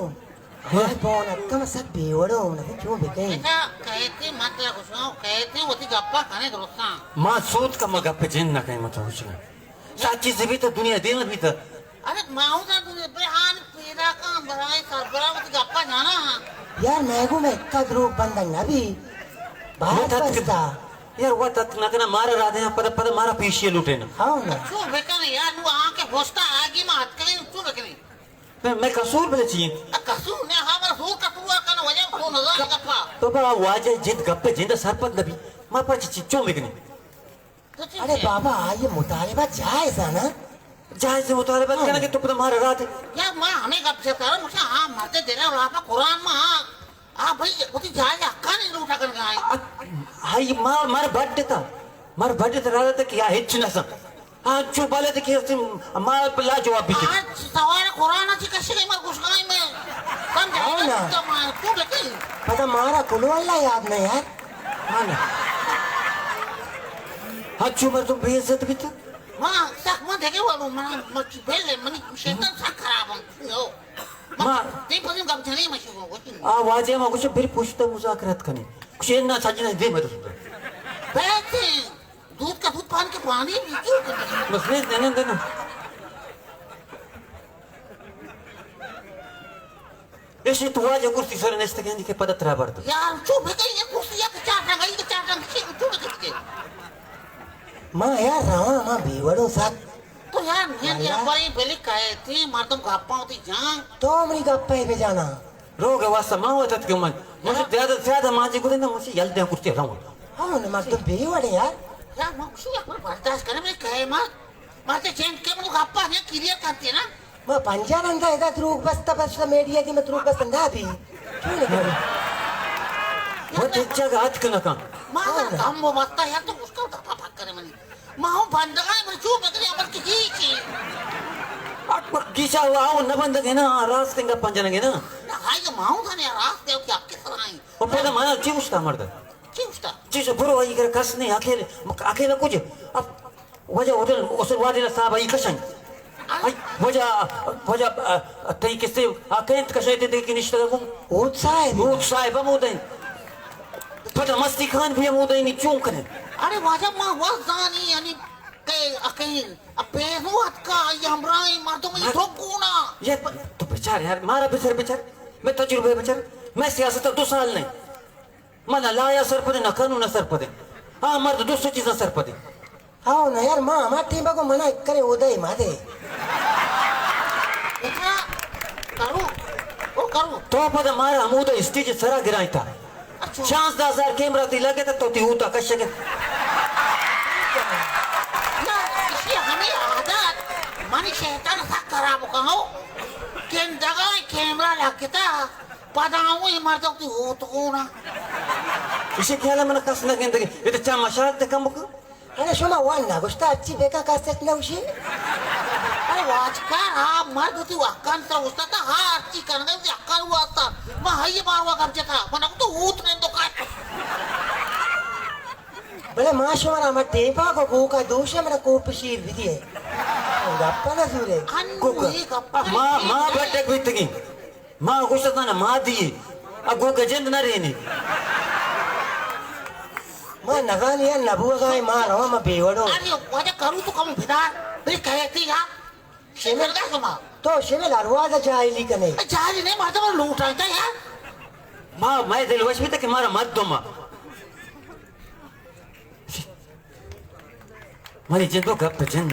S2: हाँ कौन कम साक बेवड़ो नहीं क्यों बेटे
S9: ऐसा कहते मतलब कुछ ना कहते वो ती गप्पा खाने दोस्तां
S8: माँ सोच का मगा पे जिन ना कहीं मत हो चुका सच्ची से भी तो दुनिया देना भी था
S9: अरे माहू का तुझे बेहान पीड़ा का बराए सरबरा वो ती गप्पा जाना
S2: यार मैं को मैं इतना द्रोह बंदा ना भी बाहर बसता
S8: यार वो तक ना करना मारा राधे हैं पद मारा पीछे लूटे ना
S2: हाँ ना
S9: छो बेका नहीं यार वो आँखें घोषता आगे में हाथ करें छो बेका नहीं
S8: मैं कसूर बोले चाहिए
S9: कसूर ने हमारा सूर कसूर का ना वजह कौन नजर गप्पा
S8: तो बा वाजे जिद गप्पे जिंदा सरपंच नबी मां पर चिच्चो मिगनी
S2: अरे बाबा ये मुतालिबा जायज है ना
S8: जायज से मुतालिबा करना कि तो पद मारा राधे
S9: यार मैं हमें गप से करो मुझे हाँ मरते दे रहे हो आप कुरान में हाँ भाई वो ती जाए अक्का नहीं लूटा कर गए
S8: हाय मार बर्थडे था राधे तक क्या हिच ना सा हाँ चुप वाले थे कि मार पर ला जवाब भी
S9: आज सवाल कुरान अच्छी कैसे गई मर कुछ गई मैं समझा तो मैं तू लेके
S2: पता मारा कुल वाला याद नहीं यार
S8: हाँ ना हाँ चुप तुम बेइज्जत भी था
S9: माँ तक मैं देखे वो मैं बेले मनी शैतान सा खराब हो
S8: माँ
S9: ते पता गप जाने में शुरू हो
S8: वाजे मां कुछ फिर पूछता मुजाकरत करने कुछ ना सजना दे मत
S9: बैठे दूध का दूध पान के पानी भी क्यों
S8: बस ले देना ऐसे तो आज कुर्सी सर नेस्त के के पता तरा बरत
S9: यार चुप है ये कुर्सी या चाटा गई के चाटा चुप है
S2: माँ यार रावण माँ बेवड़ो साथ
S9: तो यार ये बड़ी बेली कहे थी मार तुम गप्पा होती जान
S2: तो हमरी गप्पे पे जाना
S8: रोग वास्ता मां होता क्यों मन मुझे ज्यादा मां जी को देना मुझे जल्दी कुर्सी लाऊं
S2: हाँ ना मार तुम बेवड़े यार
S9: यार मैं कुछ यार बर्दाश्त करे मैं कहे मां ते चेंज के मुझे गप्पा है क्लियर करती है ना
S2: मैं पंजाब अंदा है द्रूग बस मीडिया की मैं द्रूग बस अंदा भी क्यों नहीं कर
S8: वो तेजा हाथ करना का
S9: मां काम वो बता यार तो उसका गप्पा भाग करे मैंने मां बंद है मैं चुप है अमर की की
S8: गीचा आओ न बंद है ना रास के पंजन है ना
S9: हाय ये मां था ने रास देव की आपके सराई
S8: और पहले माना चिमस्ता मरदा
S9: चिमस्ता
S8: चीज बुरो आई कर कस नहीं अकेले कुछ अब वजह होटल उस वादे साहब आई कशन
S9: अरे
S8: ay hoca tay kesti akayet kashayte de ki nishta
S2: Oğuz sahip.
S8: bu sahiba mudayn pada masti khan bhi mudayn ni क्यों kare
S9: अरे वाजा माँ वाज जानी यानी के अकेल अपेनु अटका यमराई मर्दों में तो गुना
S8: ये तो बेचार यार मारा बेचार मैं तजुर्बे बेचार मैं सियासत 2 साल नहीं मला लाया सर पदे ना कानून सर पदे हाँ मर्द 200 चीजें सर पदे
S2: हाँ ना यार माँ हमारे टीम को मना करे उदय मादे
S9: बेटा करूँ वो करूँ
S8: तो पद मारा मुदा स्टेज सरा गिराई था
S9: अच्छा
S8: 50,000 कैमरा ती लगे तो ती होता कशे के
S9: ना इसी हमें आदत मानी शैतान सा करा मुकाओ किन जगह कैमरा लगता पदाऊँ ये मर्दों की हो तो गुना
S8: इसे ख्याल मन कस न गेंदे ये तो चा मशाक ते कम को
S2: अरे शोमा वाना गुस्ता अच्छी बेका का सेट ना उसे
S9: अरे वाचकार हाँ मर्द होती वाकान तर उसता था हाँ अच्छी करने में अक्कल हुआ था मैं हाई मारवा कर जता मना तो ऊत नहीं तो काय
S2: भले माँ शोमा हमारे टीम को का दोष है मेरा कोप शीर विधि है गप्पा ना सुरे
S8: माँ बैठक भी तगी माँ गुस्सा ना माँ दिए अब गो के जिंद न रहनी
S2: माँ नगानी यार नबुआ का माँ रहा मैं बेवड़ो
S9: अरे वाजा करूँ तो कम भिदार मेरी कहती यार शिविर का कमा
S2: तो शिविर अरवाजा जाइली कने
S9: चार्ज नहीं मारता मैं लूट रहा था यार
S8: माँ मैं दिल वश भी तक मारा मत दो माँ मारी जिंद को गप जिंद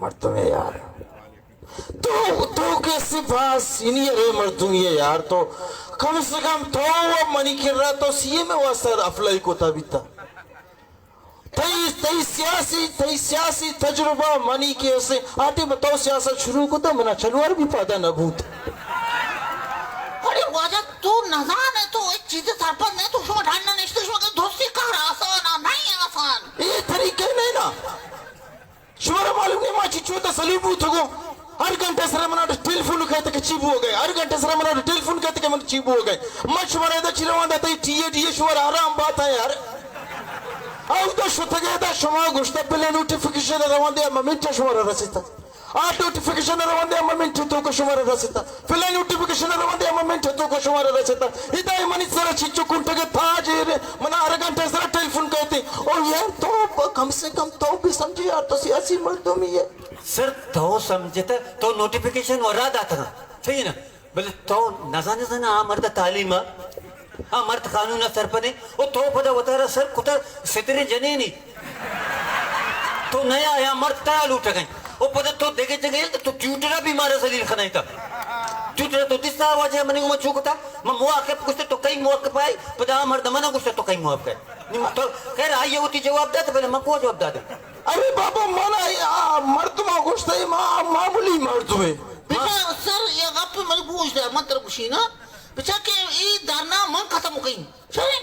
S3: मर्दों में यार तो कैसे बात सीनियर है मर्दों ये यार तो कम से कम तो वो मनी कर रहा तो सीए में वो सर अफलाई को था बीता तई सियासी तजुर्बा मनी के से आटे बताओ सियासत शुरू को तो मना चलवार भी पता न भूत
S9: अरे वाजा तू नजान है तो एक चीज़ सरपंच नहीं तो उसमें ढांडना नहीं तो उसमें दोस्ती कर आसान नहीं आसान
S3: ये तरीके नहीं ना शुमारा मालूम नहीं माची चोता सलीबू थगो हर घंटे सर मना टेलीफोन कहते कि चीबू हो गए हर घंटे सर मना टेलीफोन कहते कि मन चीबू हो गए मत शुमारा इधर चिरवांदा तई टीए शुमारा आराम बात है यार अब तो शुतगे दा शुमारा गुस्ता पहले नोटिफिकेशन रवांदे ममिंटा शुमारा रसिता आ नोटिफिकेशन रवांदे ममिंटा तो को शुमारा रसिता पहले नोटिफिकेशन रवांदे ममिंटा तो को शुमारा रसिता इधर मनी सर चिच्चो कुंटगे था जेरे मना हर घंटे सर टेलीफोन कहते ओ यार तो कम से कम तो भी समझे यार तो सियासी मर्दों में ये
S8: सर तो समझते तो नोटिफिकेशन और रात आता ना सही ना बोले तो नजाने से ना मर्द तालीम हाँ मर्द कानून सर पदे वो तो पदा बतारा सर कुतर सितरे जने नहीं तो नया या मर्द ता लूट गए वो पदा तो देखे जगह तो ट्यूटरा भी मारे शरीर खनाई था ट्यूटरा तो दिसता आवाज है मने को मैं चूकता मैं मुआ के कुछ तो कई मुआ के पाई पदा मर्द मना कुछ तो कई मुआ के नहीं तो कह रहा ये होती जवाब दे तो पहले मैं को जवाब दे
S3: अरे बाबा मना मर्द मां गुस्सा है मामूली मर्द है
S9: बेटा सर ये गप मैं पूछ रहा मतलब कुछ ना बेटा के ये दाना मन खत्म हो गई चले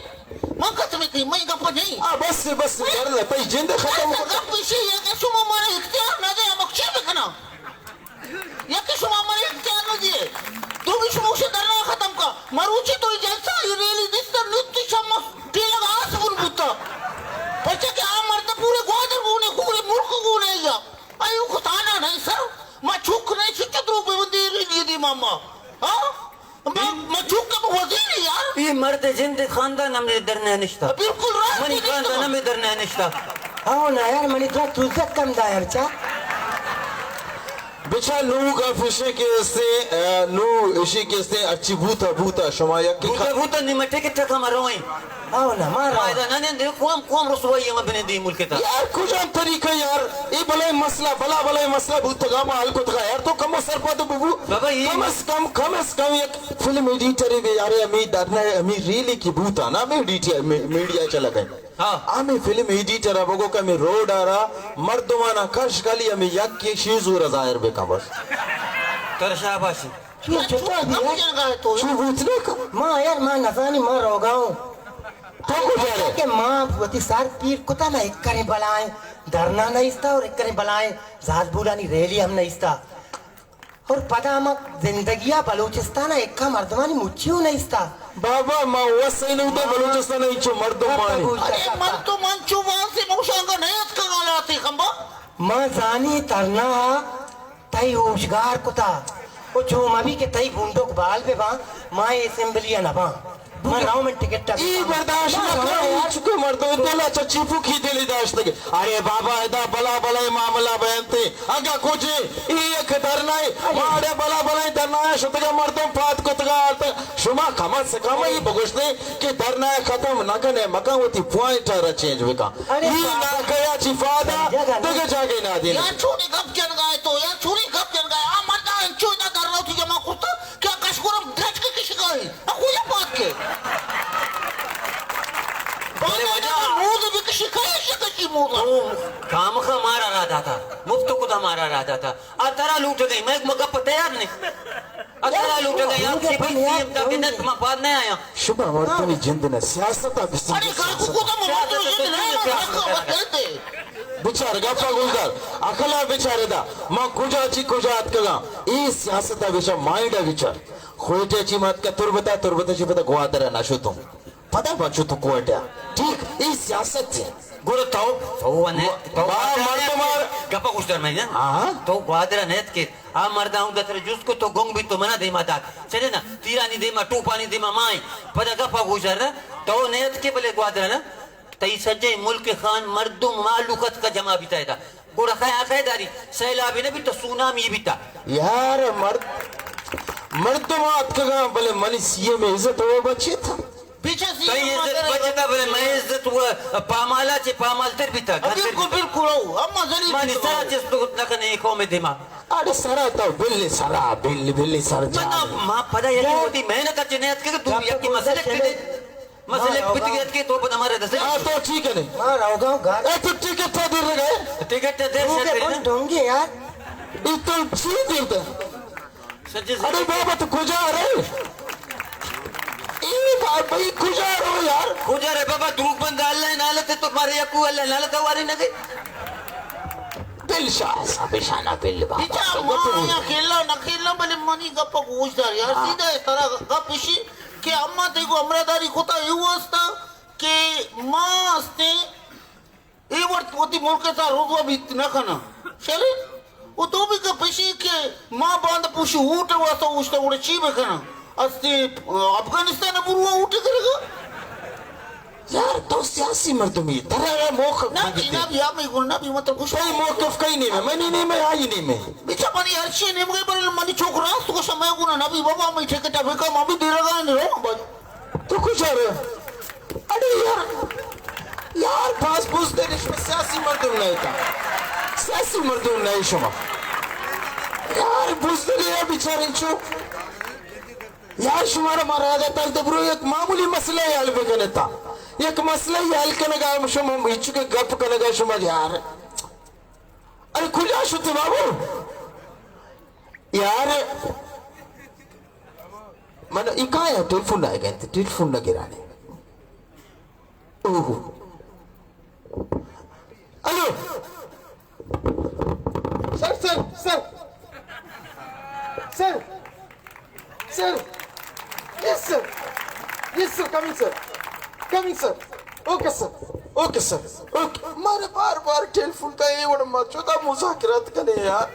S9: मन खत्म हो गई मैं गप नहीं
S3: बस कर ले भाई जिंद खत्म हो
S9: गप से ये के सुमा मारे इख्तियार ना दे मक्के में खाना ये के सुमा मारे इख्तियार ना दिए तो भी सुमा से दाना खत्म का मरुची तो जैसा ये रेली दिस द नित्य शमस टीला आस बुन बुता बच्चे के आ मरते पूरे ग्वादर गुने पूरे मुल्क गुने या आयु को ताना नहीं सर मैं चुक नहीं शिक्षित रूप में बंदी रही दी मामा हाँ मैं चुक के वजीर यार
S8: ये मर्द जिंद खानदान हमने दरने निश्ता
S9: बिल्कुल रात
S8: मनी खानदान हमें दरने निश्ता
S2: हाँ ना यार मनी तो तुझे कम दायर चा
S3: बेचा लोग फिशे के से नो इसी के से अच्छी भूता शमाया की
S8: भूता नहीं मैं टिकट का मारोई
S2: हाँ ना मारा
S8: फायदा ना नहीं देखो कौन रसवाई है मैं बने दी मुल्क का
S3: यार कुछ तरीका यार ये भले मसला भला मसला भूत का माल को था यार तो कम सर पर तो बबू
S8: बाबा ये
S3: कम से कम एक फिल्म एडिटर है यार अमी डरना है अमी रियली की भूता ना मैं एडिटर मीडिया चला गए
S8: हाँ
S3: आमी फिल्म एडिटर अब को कमी रोड आ रहा मर्दमाना कश गाली अमी यक के शीजू रजायर बेका बस
S8: तेरा शाबाशी
S2: ये छोटा भी है
S3: छू भूतने का
S2: माँ यार माँ नजानी माँ रोगाऊं
S3: तो को जा रहे
S2: के माँ वती सार पीर कुता ना एक करे बलाएं
S10: धरना नहीं था और एक बलाए जहाज बुलानी रैली हम नहीं था और पता हम जिंदगिया बलूचिस्तान एक मर्दमानी मुच्छियो नहीं था
S1: बाबा मा वसई नहीं तो बलूचिस्तान इच्छु मर्दमानी
S9: अरे मन तो मंचू वहां से मुशांगा नहीं का गालाती खंबा
S10: मां जानी तरना तई होशगार कुता वो जो मभी के तई गुंडों बाल पे बा मां असेंबली ना बा मां नाव में टिकट
S1: ई बर्दाश्त न करो यार चुके मर्दो इतना चीफू की दिली दाश्त के अरे बाबा इदा बला बला मामला बयानते आगा कुछ ई एक धरना माड़े बला बला धरना शतगा मर्दों फात कुतगा शुमा कमा से कमा ई बगुश्ते कि धरना खत्म न कने मका होती पॉइंट रा चेंज वेका ई ना कया चिफादा तगे जागे ना दे
S9: यार छोटी कब जन गए तो यार छोरी कब जन गए आ मर्दा इंचो इतना धरना थी जमा कुत्ता क्या कशकुरम ड्रच के किसी का है अकुया बात के
S10: काम का मारा रहा था मुफ्त को तो मारा रहा था अतरा लूट गई मैं मगर तैयार नहीं अतरा लूट गई आप सीएम तक नत में बाद नहीं आया
S1: शुभा और तुम्हें जिंद ने सियासत
S9: अरे काकू को तो मत जिंद
S1: बिचार गप्पा गुलदार अकला बिचारे दा मां कुजाची कुजात कगा ई सियासत विषय माइंड विचार खोटेची मत का तुरबताची पता गोवादरा ना शो तुम पता बचो तो कोटा ठीक ई सियासत है
S10: गुरु तो ने तो
S1: मार
S10: गप्पा कुछ डर नहीं
S1: हां
S10: तो ग्वादरा नेत के आ मरदा हूं दतर जिसको तो गोंग भी तो मना दे माता चले ना तीरा नहीं दे मा टू पानी दे मा माई पता गप्पा गुजर तो नेत के बोले ग्वादरा ना तई सजे मुल्क खान मर्दों मालूकत का जमा बिताएगा गुरु खाया खायदारी सैलाब ने भी तो सुनामी भी था
S1: यार मर्दमात का बोले मनी सीए में इज्जत हो बच्चे था
S9: पीछे सी
S10: तई इज्जत बचता बोले मैं इज्जत हुआ पामाला चे पामाल तर भी था
S9: बिल्कुल बिल्कुल अम्मा जरी
S10: मानी सारा चीज तो उतना कने एक में दिमाग
S1: अरे सारा तो बिल्ली सारा बिल्ली सर जा
S10: मां पता है कि होती मेहनत अच्छे नेत के तू यकी मसले पिट गए के तो हमारे दस
S1: हां तो ठीक है नहीं
S10: मां राव घर
S1: ए तो टिकट तो दे गए
S10: टिकट दे से
S2: ढोंगे यार
S1: ये तो ठीक देता
S10: सच्चे
S1: अरे बाबा तो गुजार है ये बात भाई गुजार हो यार
S10: गुजार है बाबा धूप बंद अल्लाह नालत तो मारे यकू अल्लाह नालत वारी न गई
S1: दिल शाह बेशाना बिल बाबा
S9: पीछे मां या खेलना बले मनी गप्पा गुजदार यार सीधा इस तरह गप इशी के अम्मा ते को अमरादारी कोता युवस्ता के मां असते ए वर्त होती मुल्कता रोगवा भी न खाना चले वो तो भी का पेशी के मां बांध पुशी ऊट वासा उष्टा उड़े चीबे खाना असते अफगानिस्तान बुरवा ऊट करेगा
S1: यार तो सियासी मर्दमी तरह मौक़िफ़
S9: ना भी आप में गुना भी मतलब कुछ
S1: कोई मौक़िफ़ कहीं नहीं मैं नहीं मैं आई नहीं मैं
S9: बिचा मनी हर्षी ने मगे पर मनी छोकरा तो समय गुना ना भी बाबा मैं ठेके टा बेका मैं भी दे रहा नहीं हो
S1: तो कुछ अरे यार पास पूछ दे इसमें सियासी मर्दम नहीं था सियासी मर्दम नहीं शुमा यार पूछ दे बेचारे चो यार शुमारा मारा जाता है तो ब्रो एक मामूली मसला है यार बेकने था एक मसला यार कनेगा शुमा इच्छु के गप कनेगा शुमा यार अरे खुला शुद्ध बाबू यार मन इकाया टेलीफोन आएगा इंत टेलीफोन न गिराने ओहो hello sir yes sir coming sir okay sir मारे बार टेलीफोन का ये वड़ मचोदा मुज़ाकरात कने यार